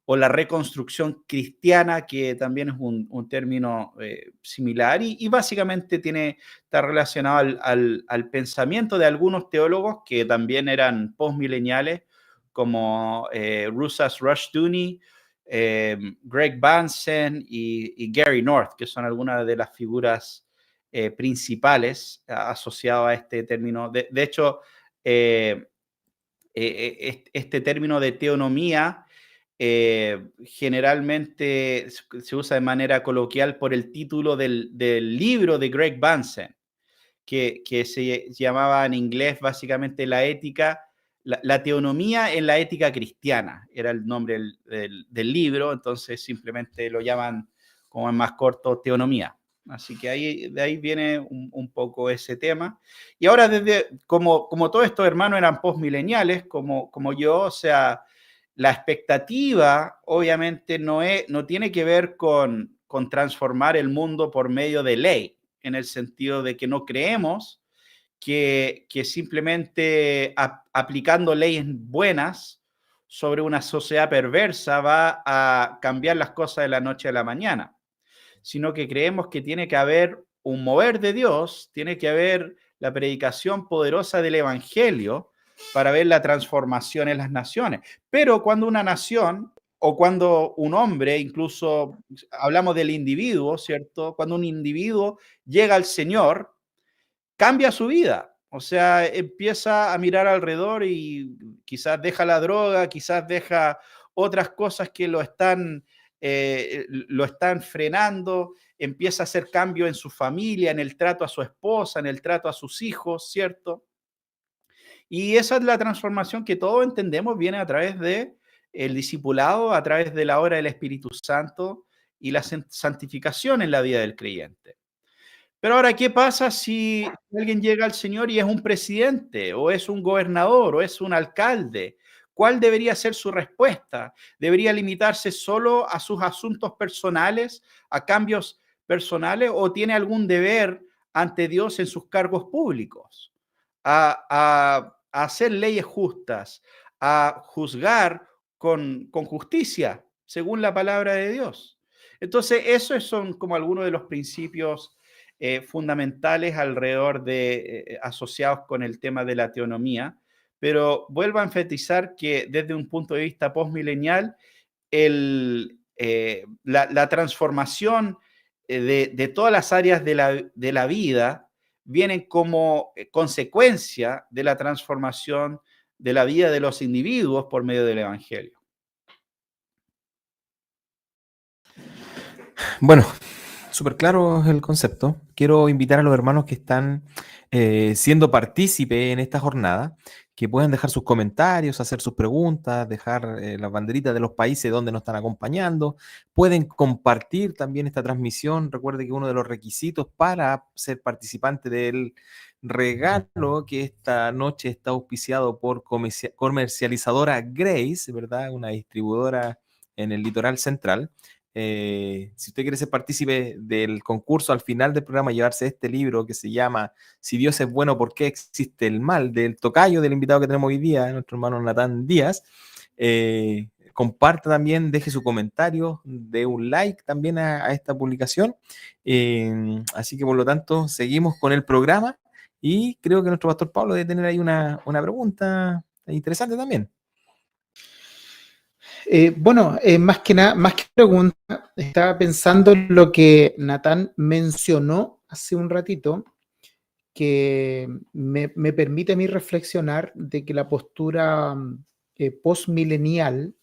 o la reconstrucción cristiana, que también es un término similar, y básicamente está relacionado al pensamiento de algunos teólogos que también eran postmileniales, como Rousas Rushdoony, Greg Bansen y Gary North, que son algunas de las figuras principales asociadas a este término. De hecho, este término de teonomía generalmente se usa de manera coloquial por el título del libro de Greg Bansen, que se llamaba en inglés básicamente la teonomía en la ética cristiana, era el nombre del libro, entonces simplemente lo llaman, como es más corto, teonomía. Así que de ahí viene un poco ese tema. Y ahora, como todos estos hermanos eran postmileniales, como yo, o sea, la expectativa obviamente no tiene que ver con transformar el mundo por medio de ley, en el sentido de que no creemos que simplemente aplicando leyes buenas sobre una sociedad perversa va a cambiar las cosas de la noche a la mañana, sino que creemos que tiene que haber un mover de Dios, tiene que haber la predicación poderosa del Evangelio para ver la transformación en las naciones. Pero cuando una nación o cuando un hombre, incluso hablamos del individuo, ¿cierto? Cuando un individuo llega al Señor, cambia su vida. O sea, empieza a mirar alrededor y quizás deja la droga, quizás deja otras cosas que lo están frenando, empieza a hacer cambio en su familia, en el trato a su esposa, en el trato a sus hijos, ¿cierto? Y esa es la transformación que todos entendemos viene a través de el discipulado, a través de la obra del Espíritu Santo y la santificación en la vida del creyente. Pero ahora, ¿qué pasa si alguien llega al Señor y es un presidente, o es un gobernador, o es un alcalde? ¿Cuál debería ser su respuesta? ¿Debería limitarse solo a sus asuntos personales, a cambios personales, o tiene algún deber ante Dios en sus cargos públicos? A hacer leyes justas, a juzgar con justicia, según la palabra de Dios. Entonces, esos son como algunos de los principios fundamentales alrededor asociados con el tema de la teonomía, pero vuelvo a enfatizar que desde un punto de vista postmilenial, la transformación de todas las áreas de la vida vienen como consecuencia de la transformación de la vida de los individuos por medio del Evangelio. Bueno, súper claro el concepto. Quiero invitar a los hermanos que están siendo partícipes en esta jornada, que puedan dejar sus comentarios, hacer sus preguntas, dejar las banderitas de los países donde nos están acompañando. Pueden compartir también esta transmisión. Recuerde que uno de los requisitos para ser participante del regalo que esta noche está auspiciado por comercializadora Grace, ¿verdad? Una distribuidora en el litoral central. Si usted quiere ser partícipe del concurso al final del programa, llevarse este libro que se llama Si Dios es bueno, ¿por qué existe el mal? Del tocayo del invitado que tenemos hoy día, nuestro hermano Natán Díaz. Comparta también, deje su comentario, dé un like también a esta publicación. Así que por lo tanto, seguimos con el programa y creo que nuestro pastor Pablo debe tener ahí una pregunta interesante también. Más que nada, más que pregunta, estaba pensando en lo que Natán mencionó hace un ratito, que me permite a mí reflexionar de que la postura postmilenial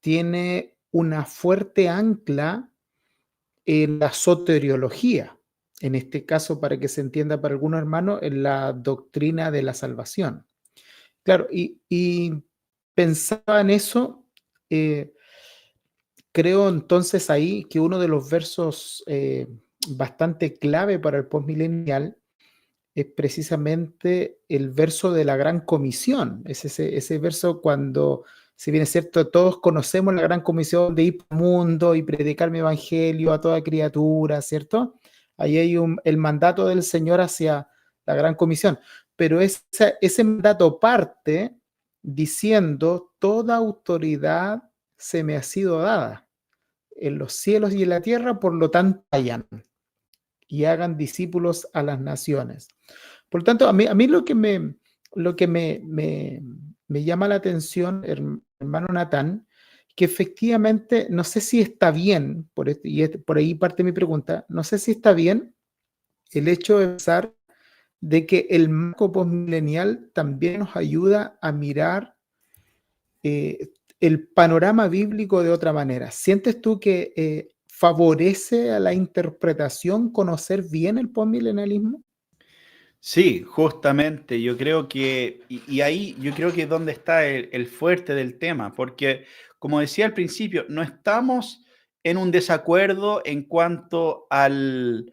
tiene una fuerte ancla en la soteriología, en este caso, para que se entienda para algunos hermanos, en la doctrina de la salvación. Claro, y pensaba en eso. Creo entonces ahí que uno de los versos bastante clave para el postmilenial es precisamente el verso de la Gran Comisión. Es ese verso cuando, si bien es cierto, todos conocemos la Gran Comisión de ir por el mundo y predicar mi evangelio a toda criatura, ¿cierto? Ahí hay el mandato del Señor hacia la Gran Comisión. Pero ese mandato parte diciendo toda autoridad se me ha sido dada en los cielos y en la tierra, por lo tanto vayan y hagan discípulos a las naciones. Por lo tanto, a mí lo que me llama la atención, hermano Natán, que efectivamente, no sé si está bien, por ahí parte mi pregunta, no sé si está bien el hecho de pensar de que el marco postmilenial también nos ayuda a mirar el panorama bíblico de otra manera. ¿Sientes tú que favorece a la interpretación conocer bien el postmilenialismo? Sí, justamente, yo creo que, y ahí yo creo que es donde está el fuerte del tema, porque como decía al principio, no estamos en un desacuerdo en cuanto al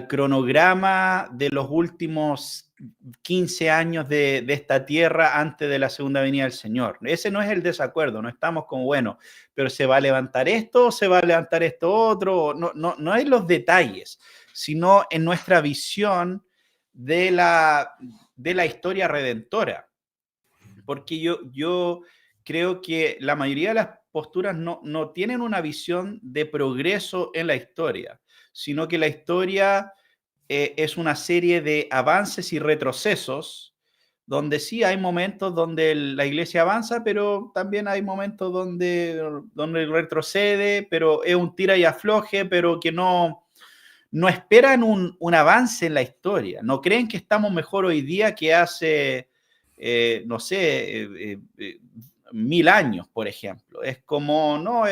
cronograma de los últimos 15 años de esta tierra antes de la segunda venida del Señor. Ese no es el desacuerdo, no estamos como, bueno, pero se va a levantar esto, se va a levantar esto otro, no hay los detalles, sino en nuestra visión de la historia redentora. Porque yo creo que la mayoría de las posturas no tienen una visión de progreso en la historia, sino que la historia es una serie de avances y retrocesos, donde sí hay momentos donde la iglesia avanza, pero también hay momentos donde retrocede, pero es un tira y afloje, pero que no esperan un avance en la historia, no creen que estamos mejor hoy día que hace, no sé, 1000 años, por ejemplo. Es como, no,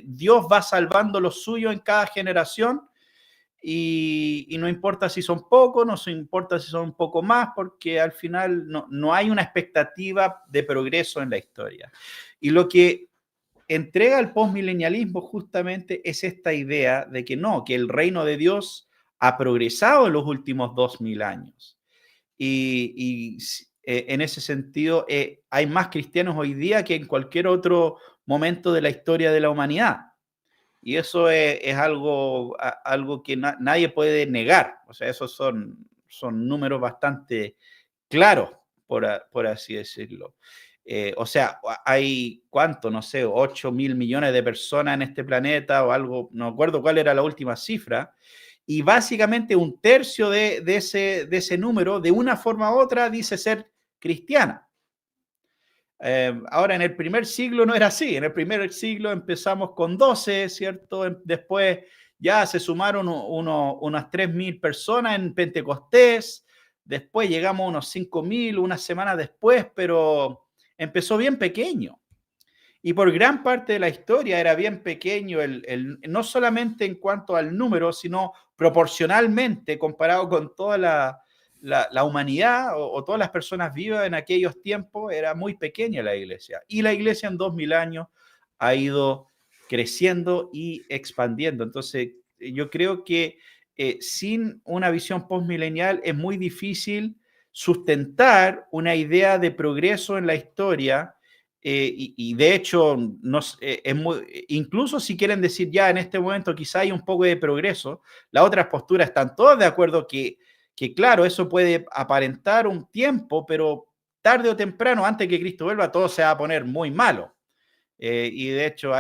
Dios va salvando lo suyo en cada generación y no importa si son pocos, no importa si son un poco más, porque al final no hay una expectativa de progreso en la historia. Y lo que entrega el postmilenialismo justamente es esta idea de que no, que el reino de Dios ha progresado en los últimos 2000 años. En ese sentido, hay más cristianos hoy día que en cualquier otro momento de la historia de la humanidad. Y eso es algo que nadie puede negar. O sea, esos son números bastante claros, por así decirlo. O sea, hay, ¿cuánto? No sé, 8.000 millones de personas en este planeta o algo, no acuerdo cuál era la última cifra, y básicamente un tercio de ese número, de una forma u otra, dice ser cristiana. Ahora, en el primer siglo no era así. En el primer siglo empezamos con 12, ¿cierto? Después ya se sumaron unas 3.000 personas en Pentecostés. Después llegamos a unos 5.000 unas semanas después, pero empezó bien pequeño. Y por gran parte de la historia era bien pequeño, no solamente en cuanto al número, sino proporcionalmente comparado con toda la humanidad o todas las personas vivas en aquellos tiempos, era muy pequeña la iglesia. Y la iglesia en 2000 años ha ido creciendo y expandiendo. Entonces, yo creo que sin una visión postmilenial es muy difícil sustentar una idea de progreso en la historia. Y de hecho, incluso si quieren decir ya en este momento quizá hay un poco de progreso, las otras posturas están todas de acuerdo que claro, eso puede aparentar un tiempo, pero tarde o temprano, antes que Cristo vuelva, todo se va a poner muy malo. Y de hecho,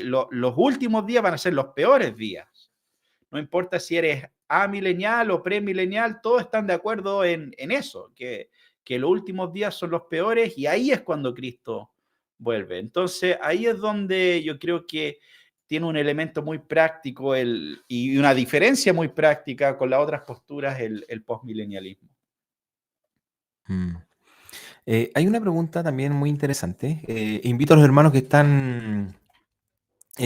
los últimos días van a ser los peores días. No importa si eres amilenial o premilenial, todos están de acuerdo en eso, que los últimos días son los peores y ahí es cuando Cristo vuelve. Entonces, ahí es donde yo creo que tiene un elemento muy práctico y una diferencia muy práctica con las otras posturas, el postmilenialismo. Mm. Hay una pregunta también muy interesante. Invito a los hermanos que están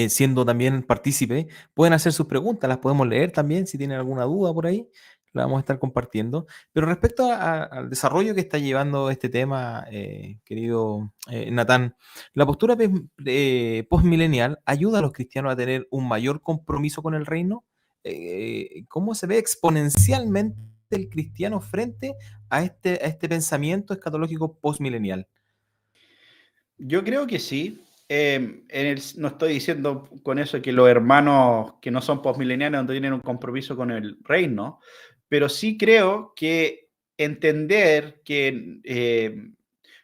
siendo también partícipes, pueden hacer sus preguntas, las podemos leer también si tienen alguna duda por ahí, la vamos a estar compartiendo. Pero respecto al desarrollo que está llevando este tema, querido Natán, la postura postmilenial ayuda a los cristianos a tener un mayor compromiso con el reino. ¿Cómo se ve exponencialmente el cristiano frente a este pensamiento escatológico postmilenial? Yo creo que sí. No estoy diciendo con eso que los hermanos que no son postmileniales no tienen un compromiso con el reino, pero sí creo que entender que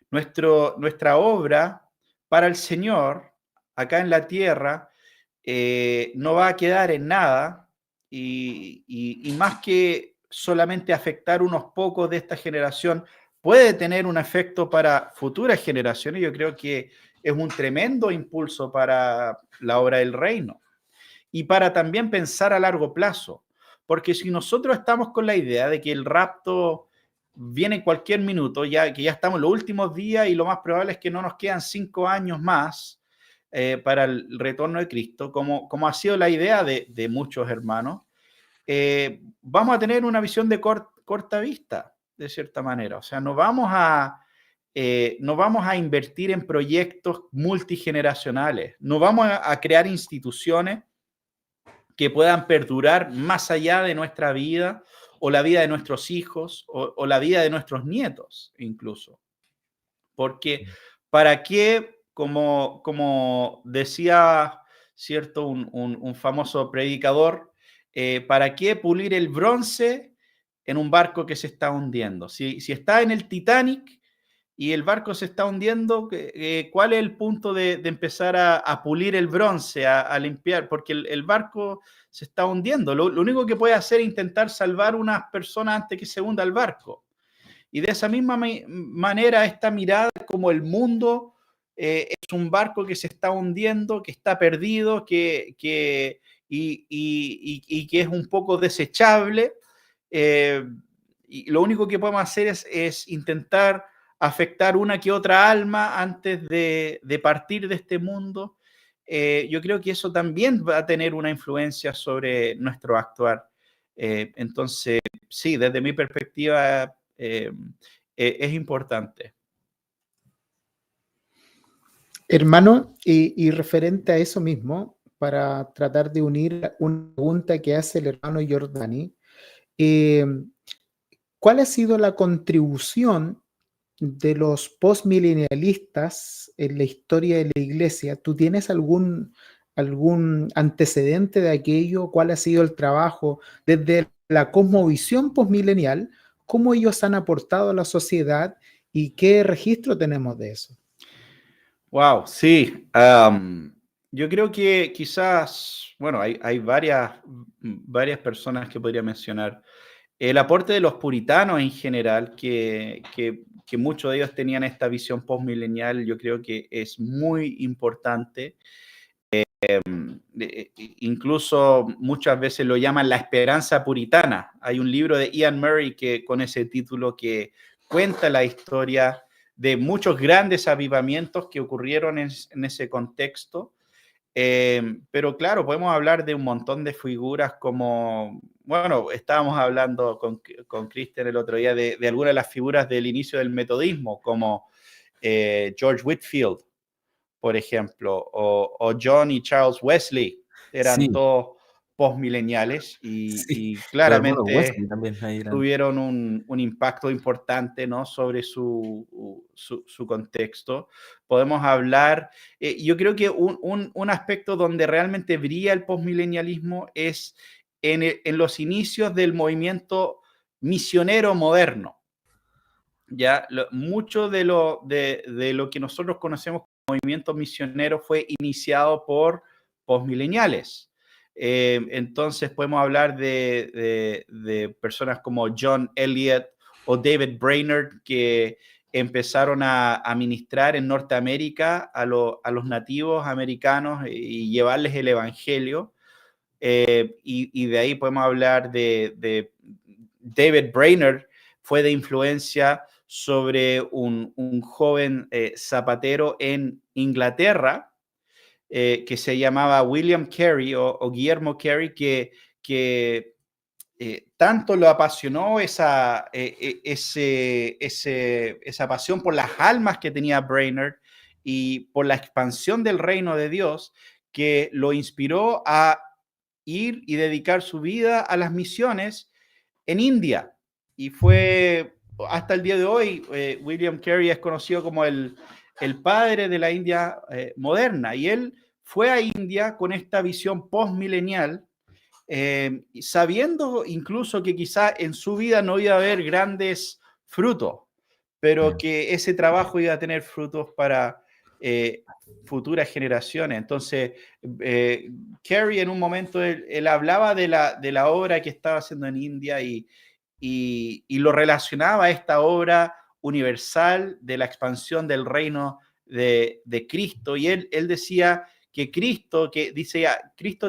nuestra obra para el Señor acá en la tierra no va a quedar en nada y más que solamente afectar unos pocos de esta generación, puede tener un efecto para futuras generaciones. Yo creo que es un tremendo impulso para la obra del reino y para también pensar a largo plazo. Porque si nosotros estamos con la idea de que el rapto viene en cualquier minuto, ya que ya estamos en los últimos días y lo más probable es que no nos quedan 5 años más para el retorno de Cristo, como ha sido la idea de muchos hermanos, vamos a tener una visión de corta vista, de cierta manera. O sea, no vamos a invertir en proyectos multigeneracionales, no vamos a crear instituciones que puedan perdurar más allá de nuestra vida o la vida de nuestros hijos o la vida de nuestros nietos incluso. Porque ¿para qué, como decía, cierto, un famoso predicador, ¿para qué pulir el bronce en un barco que se está hundiendo? Si está en el Titanic y el barco se está hundiendo, ¿cuál es el punto de empezar a pulir el bronce, a limpiar? Porque el barco se está hundiendo. Lo único que puede hacer es intentar salvar unas personas antes que se hunda el barco. Y de esa misma manera, esta mirada como el mundo es un barco que se está hundiendo, que está perdido, y que es un poco desechable. Y lo único que podemos hacer es intentar afectar una que otra alma antes de partir de este mundo. Yo creo que eso también va a tener una influencia sobre nuestro actuar. Entonces, sí, desde mi perspectiva, es importante. Hermano, y referente a eso mismo, para tratar de unir una pregunta que hace el hermano Giordani, ¿cuál ha sido la contribución de los postmilenialistas en la historia de la iglesia? ¿Tú tienes algún antecedente de aquello? ¿Cuál ha sido el trabajo desde la cosmovisión postmilenial? ¿Cómo ellos han aportado a la sociedad y qué registro tenemos de eso? Wow, sí. Yo creo que quizás, bueno, hay varias personas que podría mencionar. El aporte de los puritanos en general, que muchos de ellos tenían esta visión postmilenial, yo creo que es muy importante. Incluso muchas veces lo llaman la esperanza puritana. Hay un libro de Ian Murray con ese título que cuenta la historia de muchos grandes avivamientos que ocurrieron en ese contexto. Pero claro, podemos hablar de un montón de figuras como, bueno, estábamos hablando con Cristian el otro día de algunas de las figuras del inicio del metodismo, como George Whitefield, por ejemplo, o John y Charles Wesley, eran Sí, todos postmileniales sí. y Los hermanos claramente Wesley también ahí eran. tuvieron un impacto importante, ¿no?, sobre su contexto. Podemos hablar, yo creo que un aspecto donde realmente brilla el postmilenialismo es en los inicios del movimiento misionero moderno. Ya, mucho de lo que nosotros conocemos como movimiento misionero fue iniciado por postmileniales. Entonces podemos hablar de personas como John Eliot o David Brainerd, que empezaron a ministrar en Norteamérica a los nativos americanos y llevarles el evangelio. Y de ahí podemos hablar de David Brainerd, fue de influencia sobre un joven zapatero en Inglaterra que se llamaba William Carey o Guillermo Carey, que tanto lo apasionó esa pasión por las almas que tenía Brainerd y por la expansión del reino de Dios, que lo inspiró a ir y dedicar su vida a las misiones en India. Y fue hasta el día de hoy, William Carey es conocido como el padre de la India moderna. Y él fue a India con esta visión postmilenial, sabiendo incluso que quizá en su vida no iba a haber grandes frutos, pero que ese trabajo iba a tener frutos para futuras generaciones. Entonces, Carey en un momento, él hablaba de la obra que estaba haciendo en India y lo relacionaba a esta obra universal de la expansión del reino de Cristo. Y él decía que Cristo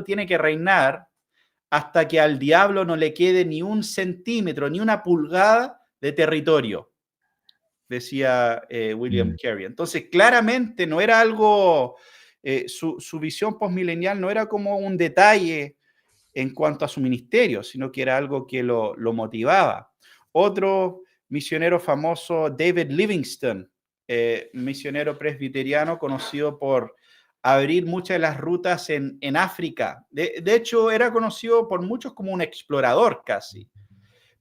tiene que reinar hasta que al diablo no le quede ni un centímetro, ni una pulgada de territorio, decía William Carey. Entonces, claramente no era algo, su visión postmilenial no era como un detalle en cuanto a su ministerio, sino que era algo que lo motivaba. Otro misionero famoso, David Livingstone, misionero presbiteriano conocido por abrir muchas de las rutas en África. De hecho, era conocido por muchos como un explorador casi.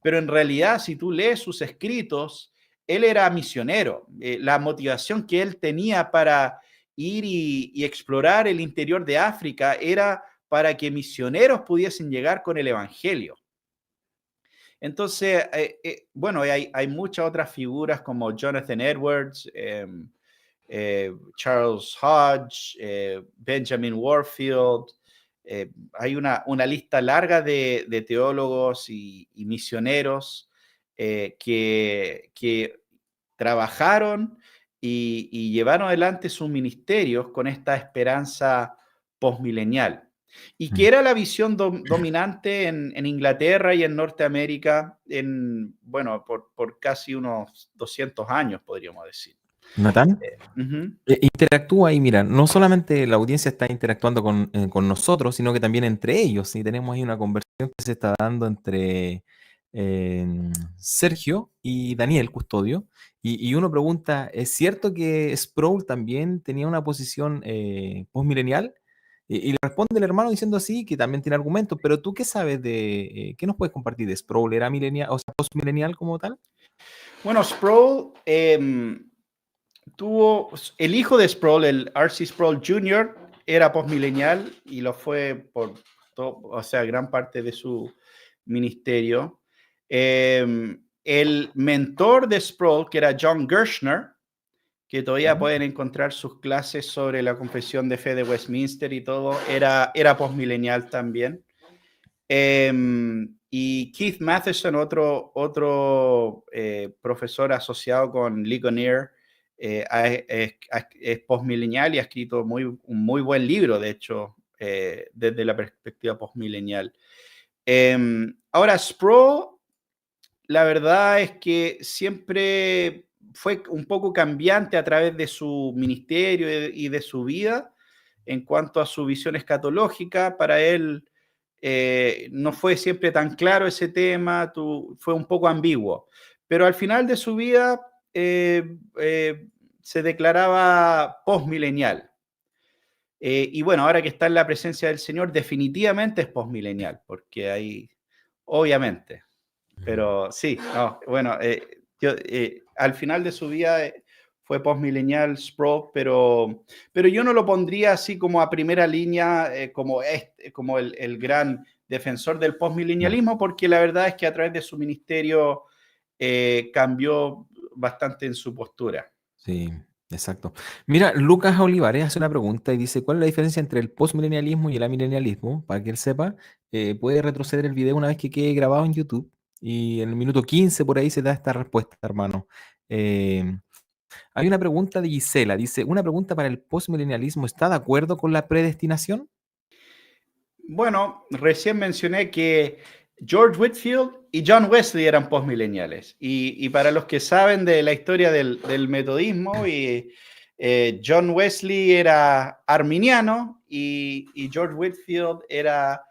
Pero en realidad, si tú lees sus escritos, él era misionero. La motivación que él tenía para ir y explorar el interior de África era para que misioneros pudiesen llegar con el evangelio. Entonces, bueno, hay muchas otras figuras como Jonathan Edwards, Charles Hodge, Benjamin Warfield. Hay una lista larga de teólogos y misioneros que trabajaron y llevaron adelante sus ministerios con esta esperanza postmilenial. Y que era la visión dominante en Inglaterra y en Norteamérica bueno, por casi unos 200 años, podríamos decir. Natán, Uh-huh. interactúa y mira, no solamente la audiencia está interactuando con nosotros, sino que también entre ellos. Y tenemos ahí una conversación que se está dando entre Sergio y Daniel Custodio. Y uno pregunta, ¿es cierto que Sproul también tenía una posición postmilenial? Y le responde el hermano diciendo así, que también tiene argumentos. Pero tú, ¿qué sabes qué nos puedes compartir de Sproul? ¿Era milenial, o sea, postmilenial como tal? Bueno, Sproul tuvo, el hijo de Sproul, el R.C. Sproul Jr., era postmilenial y lo fue por gran parte de su ministerio. El mentor de Sproul, que era John Gershner, que todavía pueden encontrar sus clases sobre la Confesión de Fe de Westminster y todo, era postmilenial también. Y Keith Matheson, otro profesor asociado con Ligonier, es postmilenial y ha escrito un muy buen libro, de hecho, desde la perspectiva postmilenial. Ahora, Sproul, la verdad es que siempre fue un poco cambiante a través de su ministerio y de su vida en cuanto a su visión escatológica. Para él no fue siempre tan claro ese tema, fue un poco ambiguo. Pero al final de su vida se declaraba postmilenial. Y bueno, ahora que está en la presencia del Señor, definitivamente es postmilenial, porque hay, obviamente. Pero sí, no, bueno, al final de su vida fue postmilenial Sproul, pero yo no lo pondría así como a primera línea, como el gran defensor del postmilenialismo, porque la verdad es que a través de su ministerio cambió bastante en su postura. Sí, exacto. Mira, Lucas Olivares hace una pregunta y dice, ¿cuál es la diferencia entre el postmilenialismo y el amilenialismo? Para que él sepa, puede retroceder el video una vez que quede grabado en YouTube y en el minuto 15 por ahí se da esta respuesta, hermano. Hay una pregunta de Gisela, dice, una pregunta para el postmilenialismo, ¿está de acuerdo con la predestinación? Bueno, recién mencioné que George Whitefield y John Wesley eran postmileniales. Y para los que saben de la historia del metodismo, John Wesley era arminiano y George Whitefield era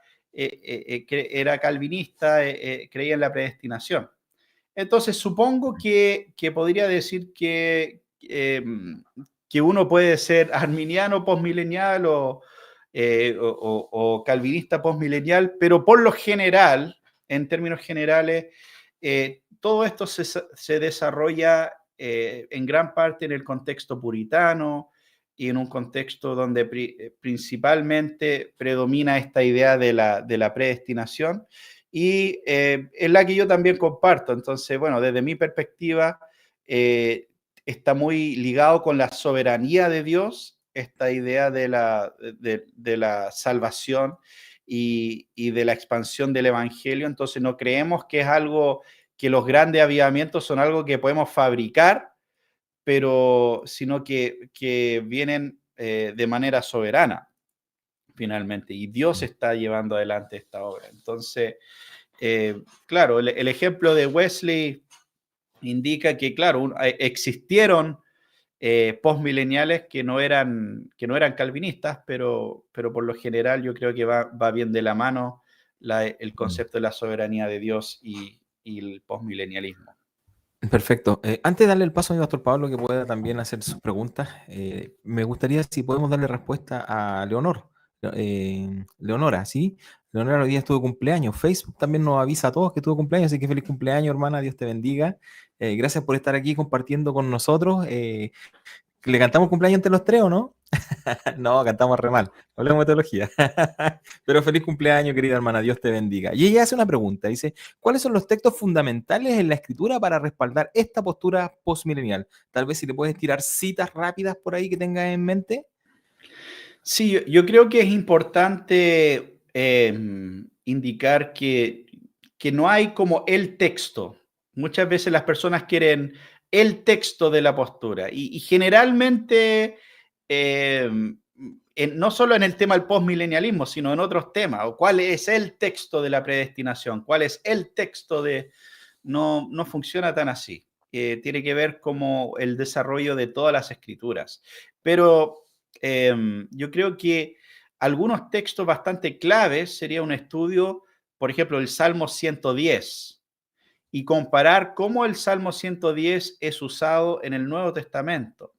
calvinista, creía en la predestinación. Entonces, supongo que podría decir que uno puede ser arminiano postmilenial o calvinista postmilenial, pero por lo general, en términos generales, todo esto se desarrolla en gran parte en el contexto puritano y en un contexto donde principalmente predomina esta idea de la predestinación y es la que yo también comparto. Entonces, bueno, desde mi perspectiva, está muy ligado con la soberanía de Dios, esta idea de la salvación y de la expansión del Evangelio. Entonces no creemos que es algo, que los grandes avivamientos son algo que podemos fabricar, pero sino que vienen de manera soberana, finalmente. Y Dios está llevando adelante esta obra. Entonces, claro, el ejemplo de Wesley indica que, claro, existieron postmileniales que no eran calvinistas, pero por lo general yo creo que va bien de la mano el concepto de la soberanía de Dios y el postmilenialismo. Perfecto. Antes de darle el paso a mi pastor Pablo, que pueda también hacer sus preguntas, me gustaría si podemos darle respuesta a Leonor. Leonora, ¿sí? Leonora hoy día estuvo de cumpleaños. Facebook también nos avisa a todos que tuvo cumpleaños, así que feliz cumpleaños, hermana. Dios te bendiga. Gracias por estar aquí compartiendo con nosotros. ¿Le cantamos cumpleaños entre los tres o no? No, cantamos re mal. Hablemos de teología. Pero feliz cumpleaños, querida hermana. Dios te bendiga. Y ella hace una pregunta. Dice, ¿cuáles son los textos fundamentales en la Escritura para respaldar esta postura postmilenial? Tal vez si le puedes tirar citas rápidas por ahí que tengas en mente. Sí, yo creo que es importante indicar que no hay como el texto. Muchas veces las personas quieren el texto de la postura y generalmente no solo en el tema del postmilenialismo, sino en otros temas. O ¿cuál es el texto de la predestinación? ¿Cuál es el texto de...? No funciona tan así. Tiene que ver como el desarrollo de todas las escrituras. Pero yo creo que algunos textos bastante claves sería un estudio, por ejemplo, el Salmo 110, y comparar cómo el Salmo 110 es usado en el Nuevo Testamento.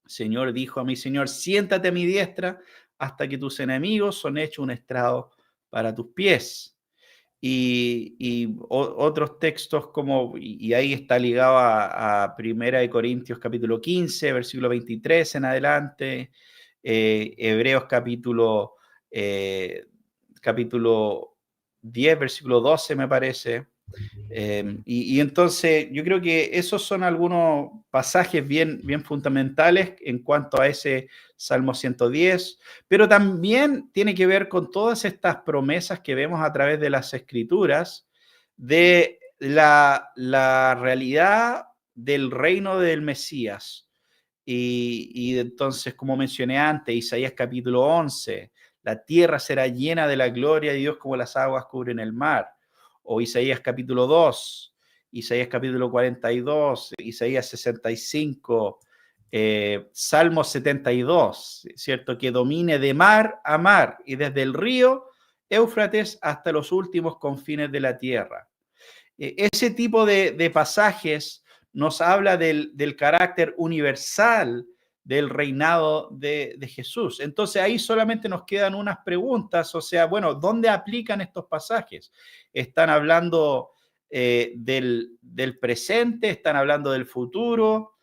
El Señor dijo a mi Señor, siéntate a mi diestra hasta que tus enemigos son hechos un estrado para tus pies. Y otros textos como, y ahí está ligado a 1 Corintios capítulo 15, versículo 23 en adelante, Hebreos capítulo 10, versículo 12 me parece. Y entonces yo creo que esos son algunos pasajes bien fundamentales en cuanto a ese Salmo 110, pero también tiene que ver con todas estas promesas que vemos a través de las Escrituras de la realidad del reino del Mesías. Y entonces, como mencioné antes, Isaías capítulo 11, la tierra será llena de la gloria de Dios como las aguas cubren el mar. O Isaías capítulo 2, Isaías capítulo 42, Isaías 65, Salmo 72, ¿cierto? Que domine de mar a mar y desde el río Éufrates hasta los últimos confines de la tierra. Ese tipo de pasajes nos habla del carácter universal del reinado de Jesús. Entonces ahí solamente nos quedan unas preguntas, o sea, bueno, ¿dónde aplican estos pasajes? ¿Están hablando del presente? ¿Están hablando del futuro?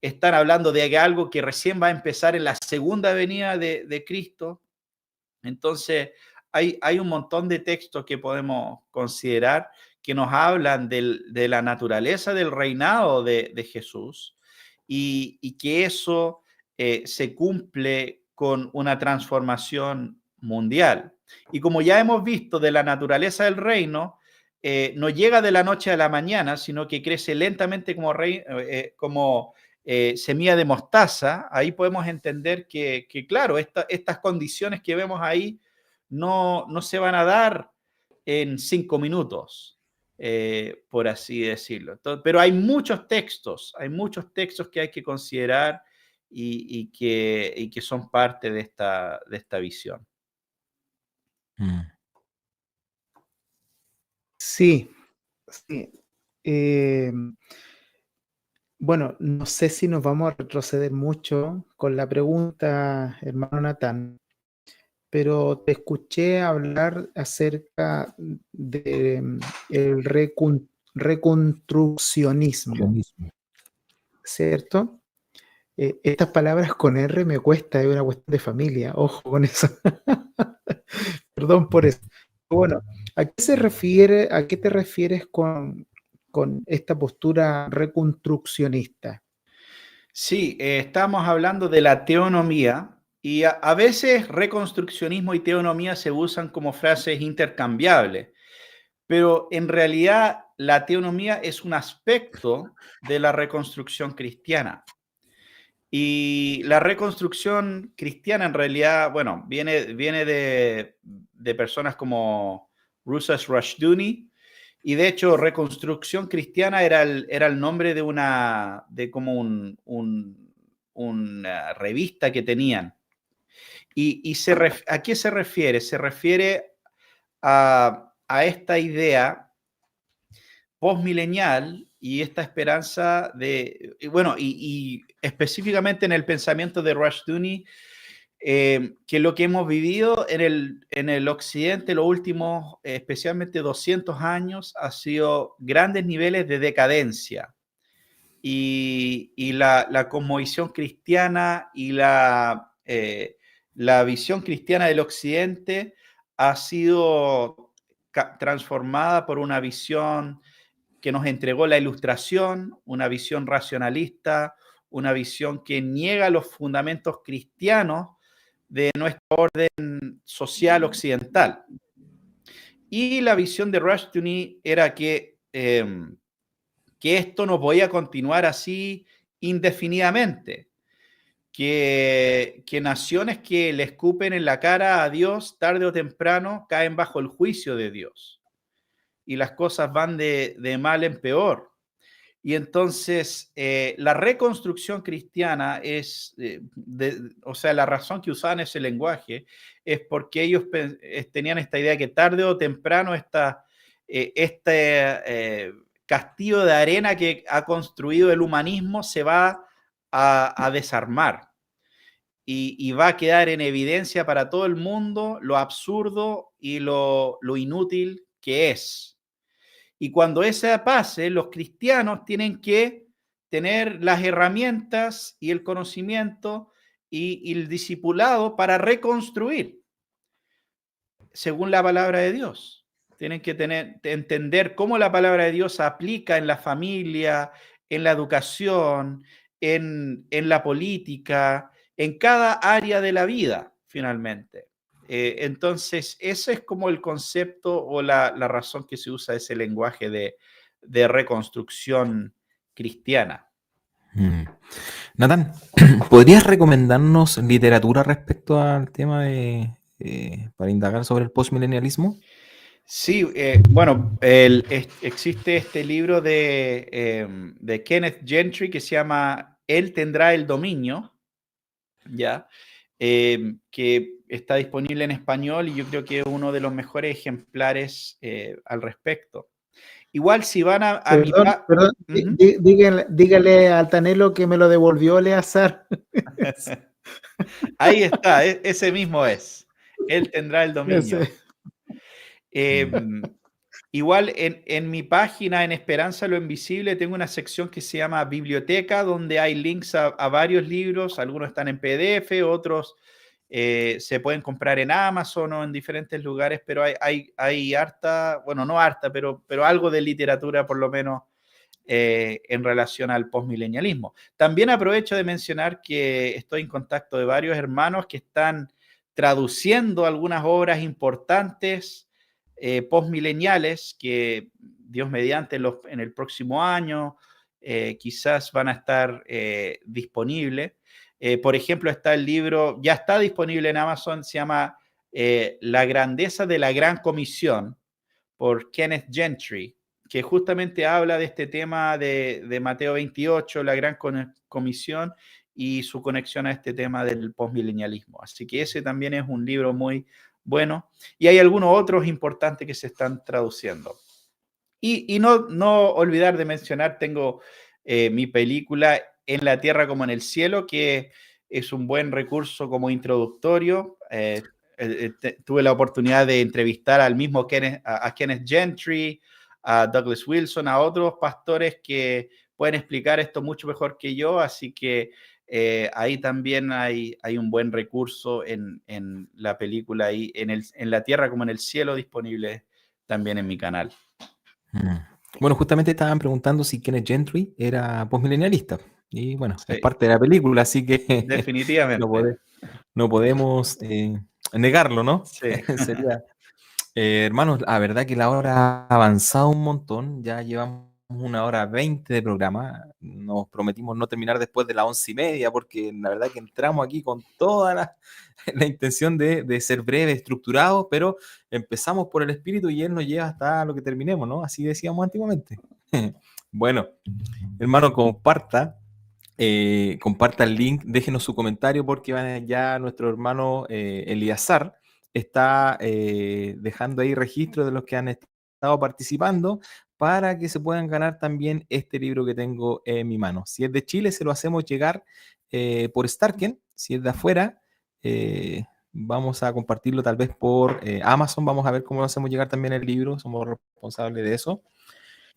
¿Están hablando de algo que recién va a empezar en la segunda venida de Cristo? Entonces hay un montón de textos que podemos considerar que nos hablan de la naturaleza del reinado de Jesús y que eso se cumple con una transformación mundial. Y como ya hemos visto de la naturaleza del reino, no llega de la noche a la mañana, sino que crece lentamente como semilla de mostaza. Ahí podemos entender que claro, estas condiciones que vemos ahí no se van a dar en 5 minutos. Por así decirlo. Entonces, pero hay muchos textos que hay que considerar y que son parte de esta visión. Sí, sí. Bueno, no sé si nos vamos a retroceder mucho con la pregunta, hermano Natán, pero te escuché hablar acerca del reconstruccionismo, ¿cierto? Estas palabras con R me cuesta, es una cuestión de familia, ojo con eso. Perdón por eso. Bueno, ¿a qué te refieres con esta postura reconstruccionista? Sí, estamos hablando de la teonomía y a veces reconstruccionismo y teonomía se usan como frases intercambiables, pero en realidad la teonomía es un aspecto de la reconstrucción cristiana. Y la reconstrucción cristiana en realidad, bueno, viene de personas como Rusas Rushdoony, y de hecho reconstrucción cristiana era el nombre de como una revista que tenían. ¿A qué se refiere? Se refiere a esta idea postmilenial y esta esperanza y específicamente en el pensamiento de Rushdoony, que lo que hemos vivido en el occidente los últimos, especialmente 200 años, ha sido grandes niveles de decadencia. Y la cosmovisión cristiana y la visión cristiana del occidente ha sido transformada por una visión que nos entregó la Ilustración, una visión racionalista, una visión que niega los fundamentos cristianos de nuestro orden social occidental. Y la visión de Rushdoony era que esto no podía continuar así indefinidamente, que naciones que le escupen en la cara a Dios tarde o temprano caen bajo el juicio de Dios y las cosas van de mal en peor. Y entonces la reconstrucción cristiana o sea, la razón que usaban ese lenguaje es porque ellos tenían esta idea que tarde o temprano este castillo de arena que ha construido el humanismo se va a desarmar y va a quedar en evidencia para todo el mundo lo absurdo y lo inútil que es. Y cuando eso pase, los cristianos tienen que tener las herramientas y el conocimiento y el discipulado para reconstruir según la palabra de Dios. Tienen que entender cómo la palabra de Dios se aplica en la familia, en la educación, en la política, en cada área de la vida, finalmente. Entonces, ese es como el concepto o la razón que se usa ese lenguaje de reconstrucción cristiana. Natán, ¿podrías recomendarnos literatura respecto al tema para indagar sobre el postmilenialismo? Sí, bueno, existe este libro de Kenneth Gentry que se llama Él tendrá el dominio, ¿ya? Que está disponible en español y yo creo que es uno de los mejores ejemplares al respecto. Igual si van a mi... Perdón, dígale a Altanelo que me lo devolvió Eleazar. Ahí está, ese mismo es. Él tendrá el dominio. Igual en mi página, en Esperanza lo Invisible, tengo una sección que se llama Biblioteca, donde hay links a varios libros. Algunos están en PDF, otros se pueden comprar en Amazon o en diferentes lugares, pero hay harta, bueno, no harta, pero algo de literatura por lo menos en relación al postmilenialismo. También aprovecho de mencionar que estoy en contacto de varios hermanos que están traduciendo algunas obras importantes postmileniales que Dios mediante en el próximo año quizás van a estar disponibles. Por ejemplo, está el libro, ya está disponible en Amazon, se llama La grandeza de la gran comisión por Kenneth Gentry, que justamente habla de este tema de Mateo 28, la gran comisión, y su conexión a este tema del postmilenialismo. Así que ese también es un libro muy bueno. Y hay algunos otros importantes que se están traduciendo. Y no olvidar de mencionar, tengo mi película En la Tierra como en el Cielo, que es un buen recurso como introductorio. Tuve la oportunidad de entrevistar al mismo a Kenneth Gentry, a Douglas Wilson, a otros pastores que pueden explicar esto mucho mejor que yo, así que ahí también hay un buen recurso en la película y en la Tierra como en el Cielo, disponible también en mi canal. Bueno, justamente estaban preguntando si Kenneth Gentry era postmilenialista. Y bueno, es Sí, parte de la película, así que no, definitivamente. no podemos negarlo, ¿no? Sí. Sería, hermanos, la verdad que la hora ha avanzado un montón, ya llevamos 1 hora 20 de programa, nos prometimos no terminar después de las 11:30, porque la verdad que entramos aquí con toda la, la intención de ser breve, estructurado, pero empezamos por el espíritu y él nos lleva hasta lo que terminemos, ¿no? Así decíamos antiguamente. Bueno, hermano, comparta el link, déjenos su comentario porque ya nuestro hermano Eliazar está dejando ahí registro de los que han estado participando para que se puedan ganar también este libro que tengo en mi mano. Si es de Chile, se lo hacemos llegar por Starken. Si es de afuera, vamos a compartirlo tal vez por Amazon. Vamos a ver cómo lo hacemos llegar también el libro. Somos responsables de eso.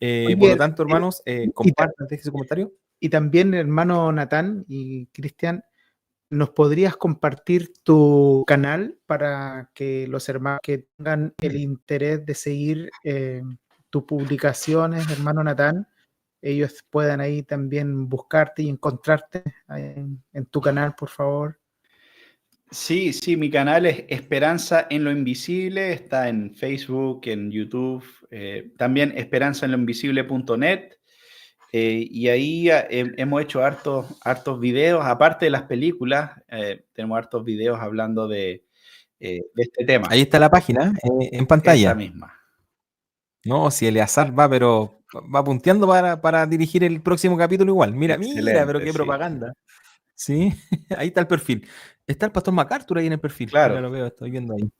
Por lo Oye, tanto, hermanos, y, compartan, dejen su comentario. y también, hermano Natán y Cristian, ¿nos podrías compartir tu canal para que los hermanos que tengan el interés de seguir tus publicaciones, hermano Natán, ellos puedan ahí también buscarte y encontrarte en tu canal, por favor? Sí, sí, mi canal es Esperanza en lo Invisible, está en Facebook, en YouTube, también esperanzaenloinvisible.net. Y ahí hemos hecho hartos videos, aparte de las películas, tenemos hartos videos hablando de este tema, Ahí está la página en esa pantalla. misma. No, si Eleazar va, pero va punteando para dirigir el próximo capítulo igual. Mira, mira, pero Excelente, qué sí. propaganda. Sí, ahí está el perfil. Está el pastor MacArthur ahí en el perfil. Mira, Claro, lo veo, estoy viendo ahí.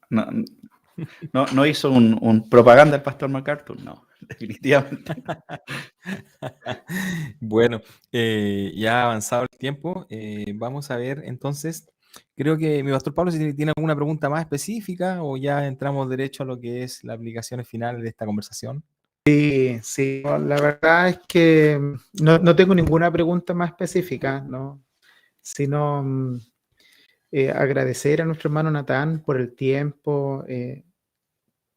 no, no hizo un propaganda el pastor MacArthur, no, definitivamente. Bueno, ya ha avanzado el tiempo. Vamos a ver entonces. Creo que mi pastor Pablo, si tiene alguna pregunta más específica o ya entramos derecho a lo que es las aplicaciones finales de esta conversación. Sí, sí, no, la verdad es que no tengo ninguna pregunta más específica, ¿no? Sino agradecer a nuestro hermano Natán por el tiempo.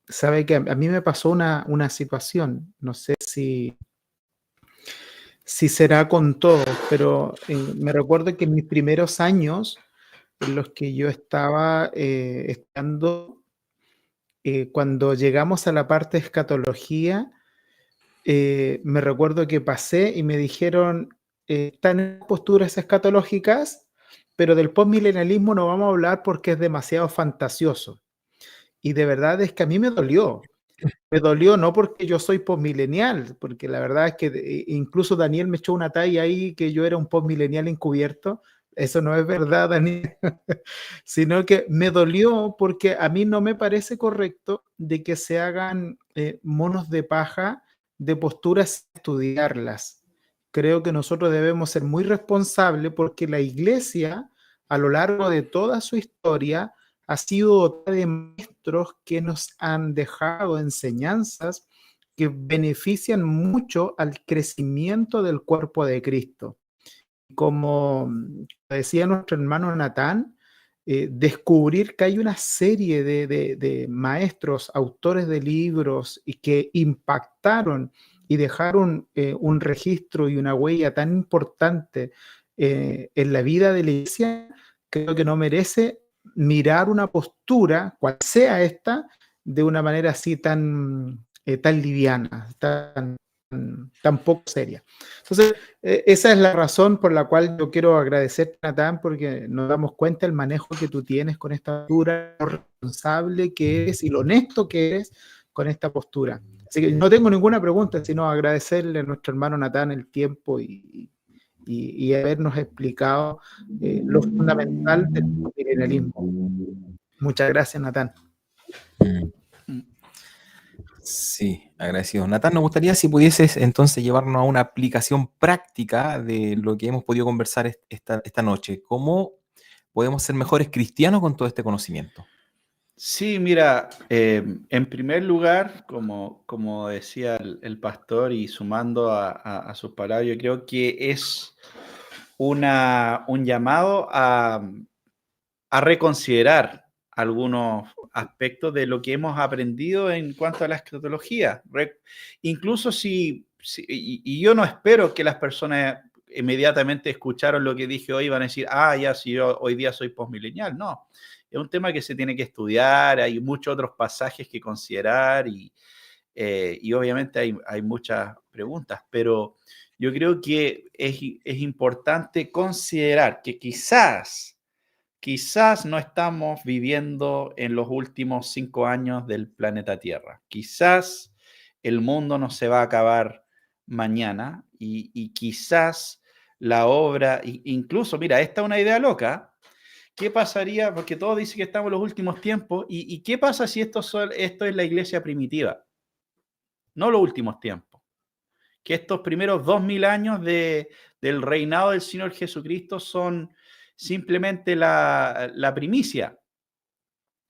Sabe que a mí me pasó una situación, no sé si será con todos, pero me recuerdo que en mis primeros años en los que yo estaba estando, cuando llegamos a la parte de escatología, me recuerdo que pasé y me dijeron, están en posturas escatológicas, pero del postmilenialismo no vamos a hablar porque es demasiado fantasioso. Y de verdad es que a mí me dolió. Me dolió no porque yo soy postmilenial, porque la verdad es que incluso Daniel me echó una talla ahí que yo era un postmilenial encubierto. Eso no es verdad, Daniel, sino que me dolió porque a mí no me parece correcto de que se hagan monos de paja de posturas, estudiarlas. Creo que nosotros debemos ser muy responsables porque la iglesia, a lo largo de toda su historia, ha sido dotada de maestros que nos han dejado enseñanzas que benefician mucho al crecimiento del cuerpo de Cristo. Como decía nuestro hermano Natán, descubrir que hay una serie de maestros, autores de libros y que impactaron y dejaron un registro y una huella tan importante en la vida de la iglesia, creo que no merece mirar una postura, cual sea esta, de una manera así tan liviana, tan poco seria. Entonces, esa es la razón por la cual yo quiero agradecerte, Natán, porque nos damos cuenta del manejo que tú tienes con esta postura, lo responsable que eres y lo honesto que eres con esta postura. Así que no tengo ninguna pregunta, sino agradecerle a nuestro hermano Natán el tiempo y habernos explicado lo fundamental del milenalismo. Muchas gracias, Natán. Sí, agradecido. Natán, nos gustaría si pudieses entonces llevarnos a una aplicación práctica de lo que hemos podido conversar esta noche. ¿Cómo podemos ser mejores cristianos con todo este conocimiento? Sí, mira, en primer lugar, como decía el pastor y sumando a sus palabras, yo creo que es un llamado a reconsiderar algunos aspectos de lo que hemos aprendido en cuanto a la escatología. Incluso y yo no espero que las personas inmediatamente escucharon lo que dije hoy van a decir, ya, si yo hoy día soy postmilenial. No, es un tema que se tiene que estudiar, hay muchos otros pasajes que considerar y obviamente hay muchas preguntas, pero yo creo que es importante considerar que quizás no estamos viviendo en los últimos 5 años del planeta Tierra. Quizás el mundo no se va a acabar mañana y quizás la obra, incluso, mira, esta es una idea loca. ¿Qué pasaría? Porque todos dicen que estamos en los últimos tiempos. ¿Y qué pasa si esto es la iglesia primitiva? No los últimos tiempos. Que estos primeros 2000 años del reinado del Señor Jesucristo son simplemente la primicia.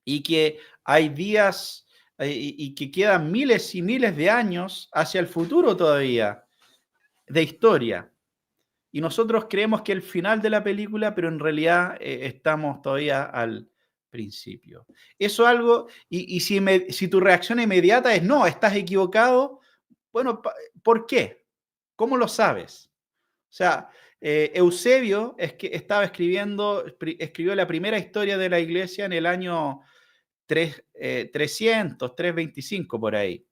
Y que hay días y que quedan miles y miles de años hacia el futuro todavía de historia. Y nosotros creemos que el final de la película, pero en realidad estamos todavía al principio. Eso es algo, y si tu reacción inmediata es no, estás equivocado, bueno, ¿por qué? ¿Cómo lo sabes? O sea, Eusebio escribió la primera historia de la iglesia en el año 325 por ahí.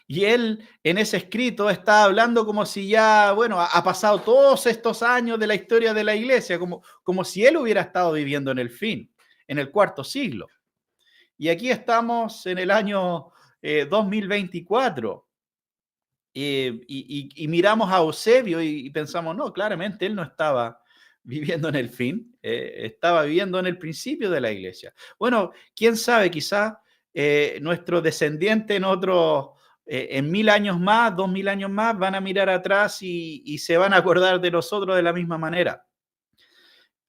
Y él en ese escrito está hablando como si ya, bueno, ha pasado todos estos años de la historia de la iglesia, como si él hubiera estado viviendo en el fin, en el cuarto siglo. Y aquí estamos en el año 2024 y miramos a Eusebio y pensamos, no, claramente él no estaba viviendo en el fin, estaba viviendo en el principio de la iglesia. Bueno, quién sabe, quizás nuestro descendiente en 1000 años más, 2000 años más, van a mirar atrás y se van a acordar de nosotros de la misma manera.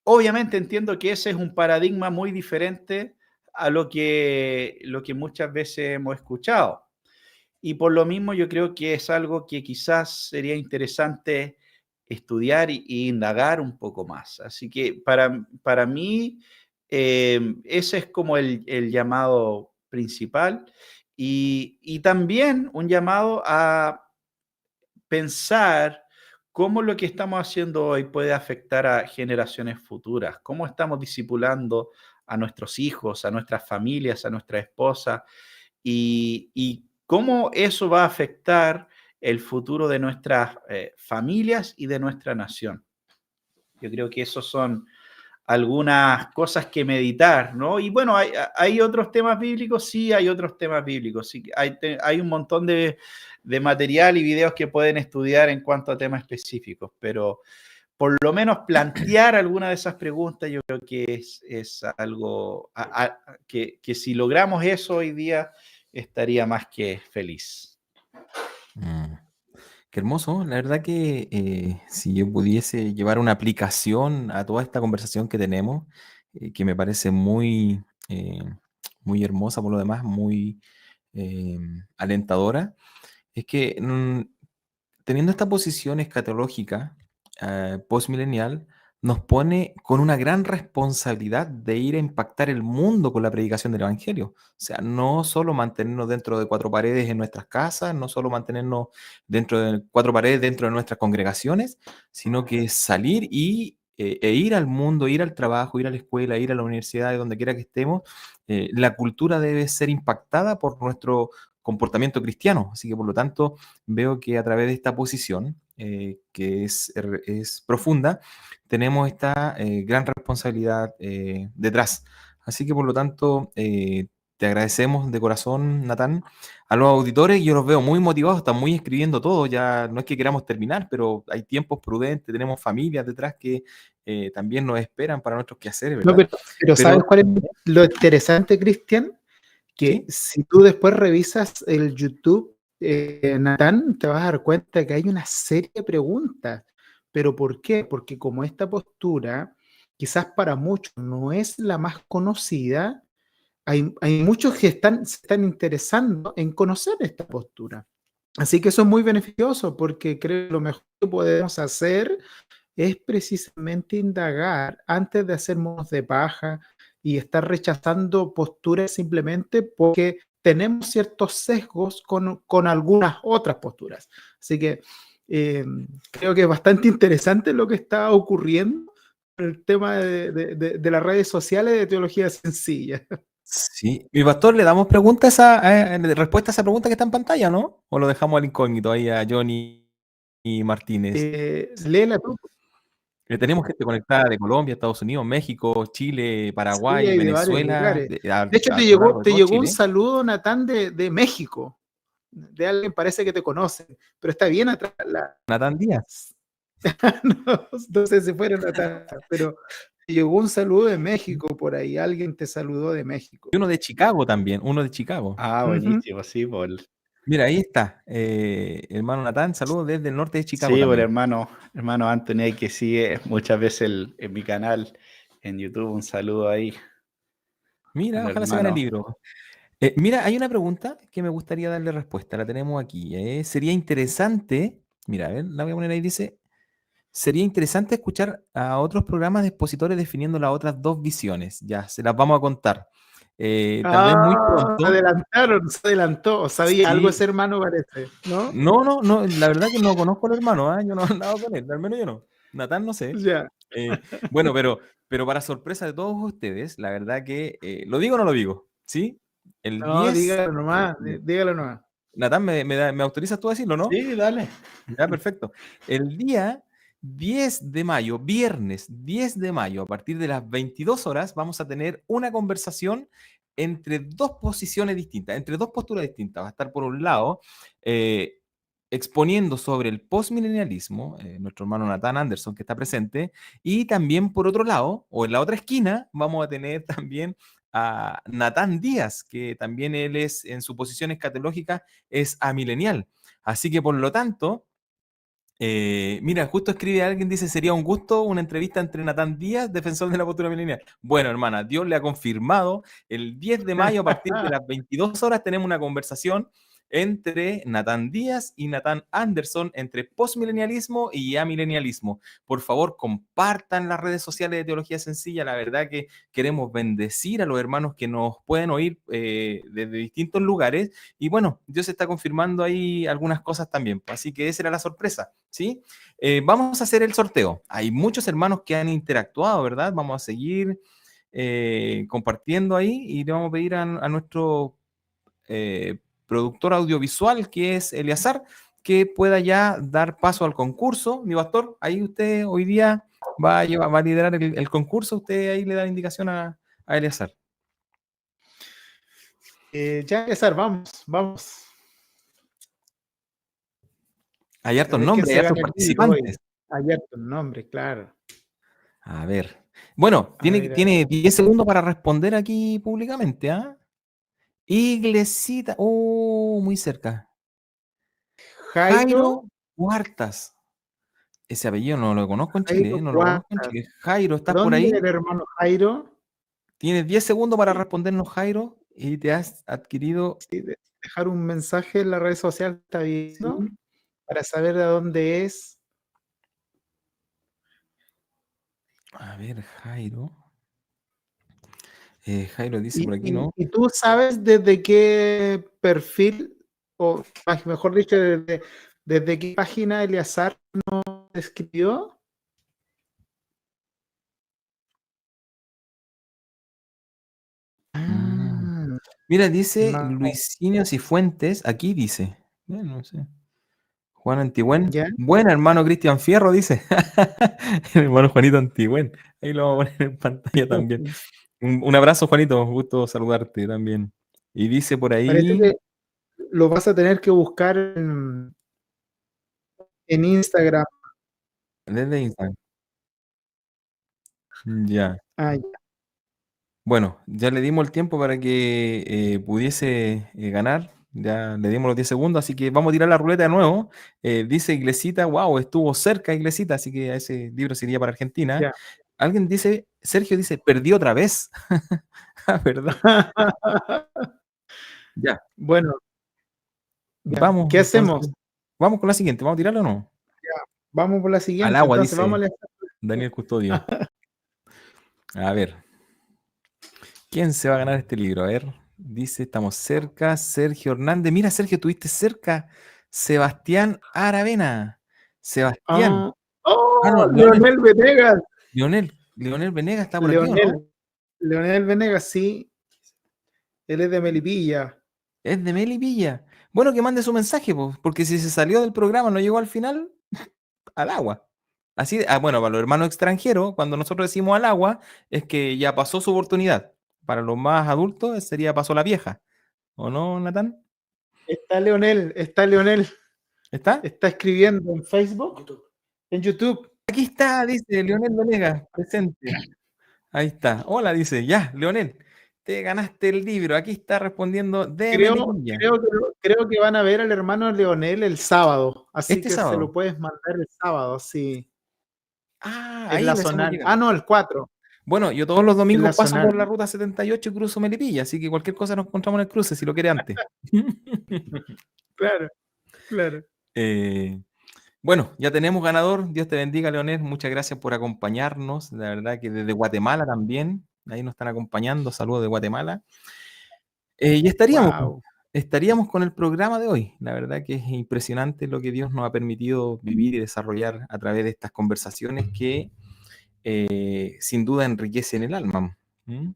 Obviamente entiendo que ese es un paradigma muy diferente a lo que muchas veces hemos escuchado. Y por lo mismo yo creo que es algo que quizás sería interesante estudiar y indagar un poco más. Así que para mí ese es como el llamado principal y también un llamado a pensar cómo lo que estamos haciendo hoy puede afectar a generaciones futuras, cómo estamos discipulando a nuestros hijos, a nuestras familias, a nuestra esposa y cómo eso va a afectar el futuro de nuestras familias y de nuestra nación. Yo creo que esos son algunas cosas que meditar, ¿no? Y bueno, hay otros temas bíblicos, sí, hay otros temas bíblicos. Sí, hay un montón de material y videos que pueden estudiar en cuanto a temas específicos, pero por lo menos plantear alguna de esas preguntas, yo creo que es algo que si logramos eso hoy día, estaría más que feliz. Qué hermoso. La verdad que si yo pudiese llevar una aplicación a toda esta conversación que tenemos, que me parece eh, muy hermosa por lo demás, muy alentadora, es que teniendo esta posición escatológica postmilenial, nos pone con una gran responsabilidad de ir a impactar el mundo con la predicación del Evangelio. O sea, no solo mantenernos dentro de 4 paredes en nuestras casas, no solo mantenernos dentro de 4 paredes dentro de nuestras congregaciones, sino que salir e ir al mundo, ir al trabajo, ir a la escuela, ir a la universidad, de donde quiera que estemos. La cultura debe ser impactada por nuestro comportamiento cristiano. Así que, por lo tanto, veo que a través de esta posición, que es profunda, tenemos esta gran responsabilidad detrás. Así que, por lo tanto, te agradecemos de corazón, Natán. A los auditores, yo los veo muy motivados, están muy escribiendo todo. Ya no es que queramos terminar, pero hay tiempos prudentes, tenemos familias detrás que también nos esperan para nuestros quehaceres, No, ¿verdad? pero ¿sabes Pero, cuál es lo interesante, Cristian? Que ¿sí? si tú después revisas el YouTube, Natán, te vas a dar cuenta que hay una serie de preguntas. ¿Pero por qué? Porque como esta postura, quizás para muchos no es la más conocida, hay muchos que se están interesando en conocer esta postura. Así que eso es muy beneficioso porque creo que lo mejor que podemos hacer es precisamente indagar antes de hacer monos de paja y estar rechazando posturas simplemente porque tenemos ciertos sesgos con algunas otras posturas. Así que Creo que es bastante interesante lo que está ocurriendo con el tema de las redes sociales de teología sencilla. Sí. Mi pastor, ¿le damos respuesta a esa pregunta que está en pantalla, no? ¿O lo dejamos al incógnito ahí a Johnny y Martínez? Léela tú. Que tenemos gente conectada de Colombia, Estados Unidos, México, Chile, Sí, Paraguay, hay de varios Venezuela, lugares. De hecho, a lo largo de te todo llegó un Chile. saludo, Natán, de México, de alguien parece que te conoce, pero está bien atrás. Natán Díaz. No sé si fuera Natán, pero te llegó un saludo de México por ahí, alguien te saludó de México. Y uno de Chicago también, uno de Chicago. Ah, buenísimo, sí, Mira, ahí está. Hermano Natán, saludos desde el norte de Chicago sí, por también. hermano Anthony, ahí que sigue muchas veces en mi canal en YouTube. Un saludo ahí Mira, al ojalá se gane el hermano. libro. Mira, hay una pregunta que me gustaría darle respuesta. La tenemos aquí. Sería interesante, mira, a ver, la voy a poner ahí, dice, sería interesante escuchar a otros programas de expositores definiendo las otras dos visiones. Ya, se las vamos a contar. Tal vez muy pronto. Se adelantó, sabía algo Sí. ese hermano parece, ¿no? No, la verdad que no conozco al hermano, ¿ah? Yo no he andado con él, al menos yo no. Natán no sé. Ya. Bueno, pero para sorpresa de todos ustedes, la verdad que, ¿lo digo o no lo digo? ¿Sí? El No, 10, dígalo nomás. Natán, ¿me autorizas tú a decirlo, no? Sí, dale. Ya, perfecto. El día 10 de mayo, viernes 10 de mayo, a partir de las 22 horas, vamos a tener una conversación entre dos posiciones distintas, entre dos posturas distintas. Va a estar por un lado eh, exponiendo sobre el postmilenialismo, nuestro hermano Nathan Anderson, que está presente, y también por otro lado, o en la otra esquina, vamos a tener también a Natán Díaz, que también él es, en su posición escatológica, es amilenial. Así que por lo tanto, mira, justo escribe alguien, dice, sería un gusto una entrevista entre Natán Díaz, defensor de la postura milenial. Bueno, hermana, Dios le ha confirmado, el 10 de mayo a partir de las 22 horas tenemos una conversación entre Natán Díaz y Natán Anderson, entre postmilenialismo y amilenialismo. Por favor, compartan las redes sociales de Teología Sencilla. La verdad que queremos bendecir a los hermanos que nos pueden oír desde distintos lugares. Y bueno, Dios está confirmando ahí algunas cosas también. Así que esa era la sorpresa, ¿sí? Vamos a hacer el sorteo. Hay muchos hermanos que han interactuado, ¿verdad? Vamos a seguir compartiendo ahí y le vamos a pedir a nuestro productor audiovisual, que es Eleazar, que pueda ya dar paso al concurso. Mi pastor, ahí usted hoy día va a liderar el concurso. Usted ahí le da la indicación a Eleazar. Ya, César, vamos. Hay A hartos ver quién nombres, hay se hartos gana el libro hoy. participantes. Hay hartos nombres, claro. A ver. Bueno, A ver. tiene 10 segundos para responder aquí públicamente, ¿ah? Iglesita. Oh, muy cerca. Jairo Jairo Huertas. Ese apellido no lo conozco en Chile, no lo conozco en Cuartas. Chile. Jairo, ¿estás por ¿Dónde ahí? el hermano Jairo? Tienes 10 segundos para respondernos, Jairo, y te has adquirido. Sí, dejar un mensaje en la red social que está Sí. viendo para saber de dónde es. A ver, Jairo. Jairo dice por aquí, ¿no? Y tú sabes desde qué perfil, o mejor dicho, desde qué página Eleazar nos escribió? Mm. Ah, Mira, dice no, Luisinio Cifuentes, aquí dice. No sé. Juan Antigüen. ¿ya? Buen hermano Cristian Fierro, dice. El hermano Juanito Antigüen. Ahí lo vamos a poner en pantalla también. Un abrazo, Juanito. Un gusto saludarte también. Y dice por Parece ahí. que lo vas a tener que buscar en Instagram. Desde Instagram. Ya. Ah, Bueno, ya le dimos el tiempo para que pudiese ganar. Ya le dimos los 10 segundos, así que vamos a tirar la ruleta de nuevo. Dice Iglesita, wow, estuvo cerca Iglesita, así que ese libro sería para Argentina. ya. Alguien dice, Sergio dice, perdió otra vez. Ah, ¿verdad? Ya, Bueno, ya. vamos ¿Qué hacemos? entonces. Vamos con la siguiente, ¿vamos a tirarla o no? Vamos por la Al siguiente, agua, entonces dice vamos a Daniel Custodio. A ver, ¿quién se va a ganar este libro? A ver, dice, estamos cerca. Sergio Hernández. Mira, Sergio, tuviste cerca. Sebastián Aravena. Sebastián. Ah, ¡oh! No, Leonel. Leonel Venegas. Leonel Venegas está por aquí, ¿o no? Leonel Venegas, sí. Él es de Melipilla. Es de Melipilla. Bueno, que mande su mensaje, pues, porque si se salió del programa, no llegó al final, al agua. Así, bueno, para los hermanos extranjeros, cuando nosotros decimos al agua, es que ya pasó su oportunidad. Para los más adultos sería pasó la vieja. ¿O no, Natán? Está Leonel. ¿Está? Está escribiendo en Facebook, en YouTube. Aquí está, dice Leonel Venegas, presente. Ahí está. Hola, dice, ya, Leonel, te ganaste el libro. Aquí está respondiendo de Melipilla. Creo que van a ver al hermano Leonel el sábado, así Este que se lo sábado. puedes mandar el sábado, sí. Ah, En ahí la le hacemos zonal. llegar. Ah, no, el 4. Bueno, yo todos los En domingos la paso zonal. por la ruta 78 y cruzo Melipilla, así que cualquier cosa nos encontramos en el cruce, si lo quiere antes. Claro, claro. Bueno, ya tenemos ganador. Dios te bendiga, Leonel. Muchas gracias por acompañarnos. La verdad que desde Guatemala también. Ahí nos están acompañando. Saludos de Guatemala. Y Wow. estaríamos con el programa de hoy. La verdad que es impresionante lo que Dios nos ha permitido vivir y desarrollar a través de estas conversaciones que sin duda enriquecen el alma. ¿Mm?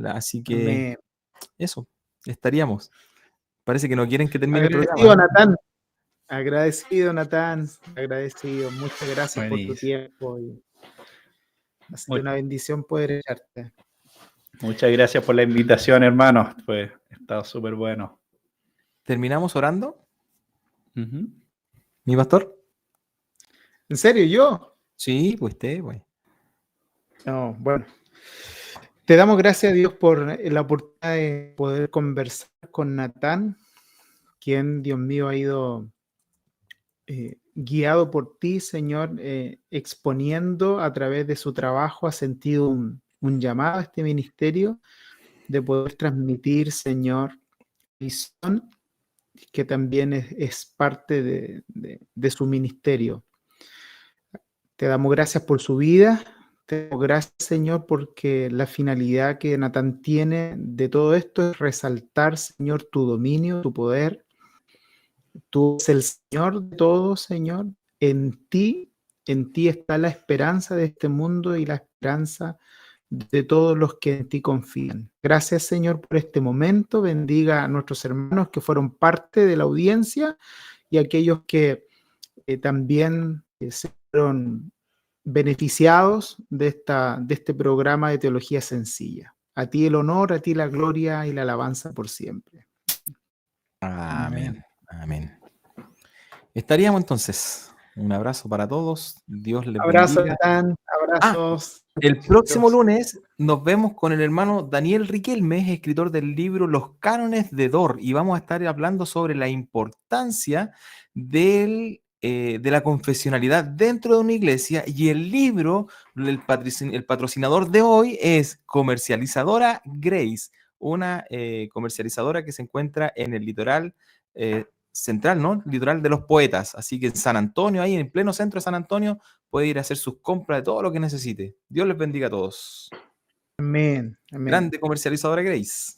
Así que Amén. eso, estaríamos. Parece que no quieren que termine el Agradecido, programa. Natán. Agradecido, Natán. Agradecido. Muchas gracias por tu Buenísimo. tiempo. Ha sido una bendición poder echarte. Muchas gracias por la invitación, hermano. Pues ha estado súper bueno. ¿Terminamos orando, Ujú. mi pastor? ¿En serio, yo? Sí, pues pues. No, bueno. Te damos gracias a Dios por la oportunidad de poder conversar con Natán, quien, Dios mío, ha ido guiado por ti, Señor, exponiendo a través de su trabajo, ha sentido un llamado a este ministerio de poder transmitir, Señor, visión, que también es parte de su ministerio. Te damos gracias por su vida. Te damos gracias, Señor, porque la finalidad que Natán tiene de todo esto es resaltar, Señor, tu dominio, tu poder. Tú eres el Señor de todo, Señor. En ti está la esperanza de este mundo y la esperanza de todos los que en ti confían. Gracias, Señor, por este momento. Bendiga a nuestros hermanos que fueron parte de la audiencia y a aquellos que también se fueron beneficiados de este programa de Teología Sencilla. A ti el honor, a ti la gloria y la alabanza por siempre. Amén. Amén. Estaríamos entonces. Un abrazo para todos. Dios les Abrazo, bendiga. Natán. Abrazos. El próximo lunes nos vemos con el hermano Daniel Riquelme, escritor del libro Los Cánones de Dor, y vamos a estar hablando sobre la importancia de la confesionalidad dentro de una iglesia, y el libro, el patrocinador de hoy es Comercializadora Grace, una comercializadora que se encuentra en el litoral central, ¿no? Litoral de los Poetas, así que en San Antonio, ahí en el pleno centro de San Antonio, puede ir a hacer sus compras de todo lo que necesite. Dios les bendiga a todos. Amén. Amén. Grande comercializadora Grace.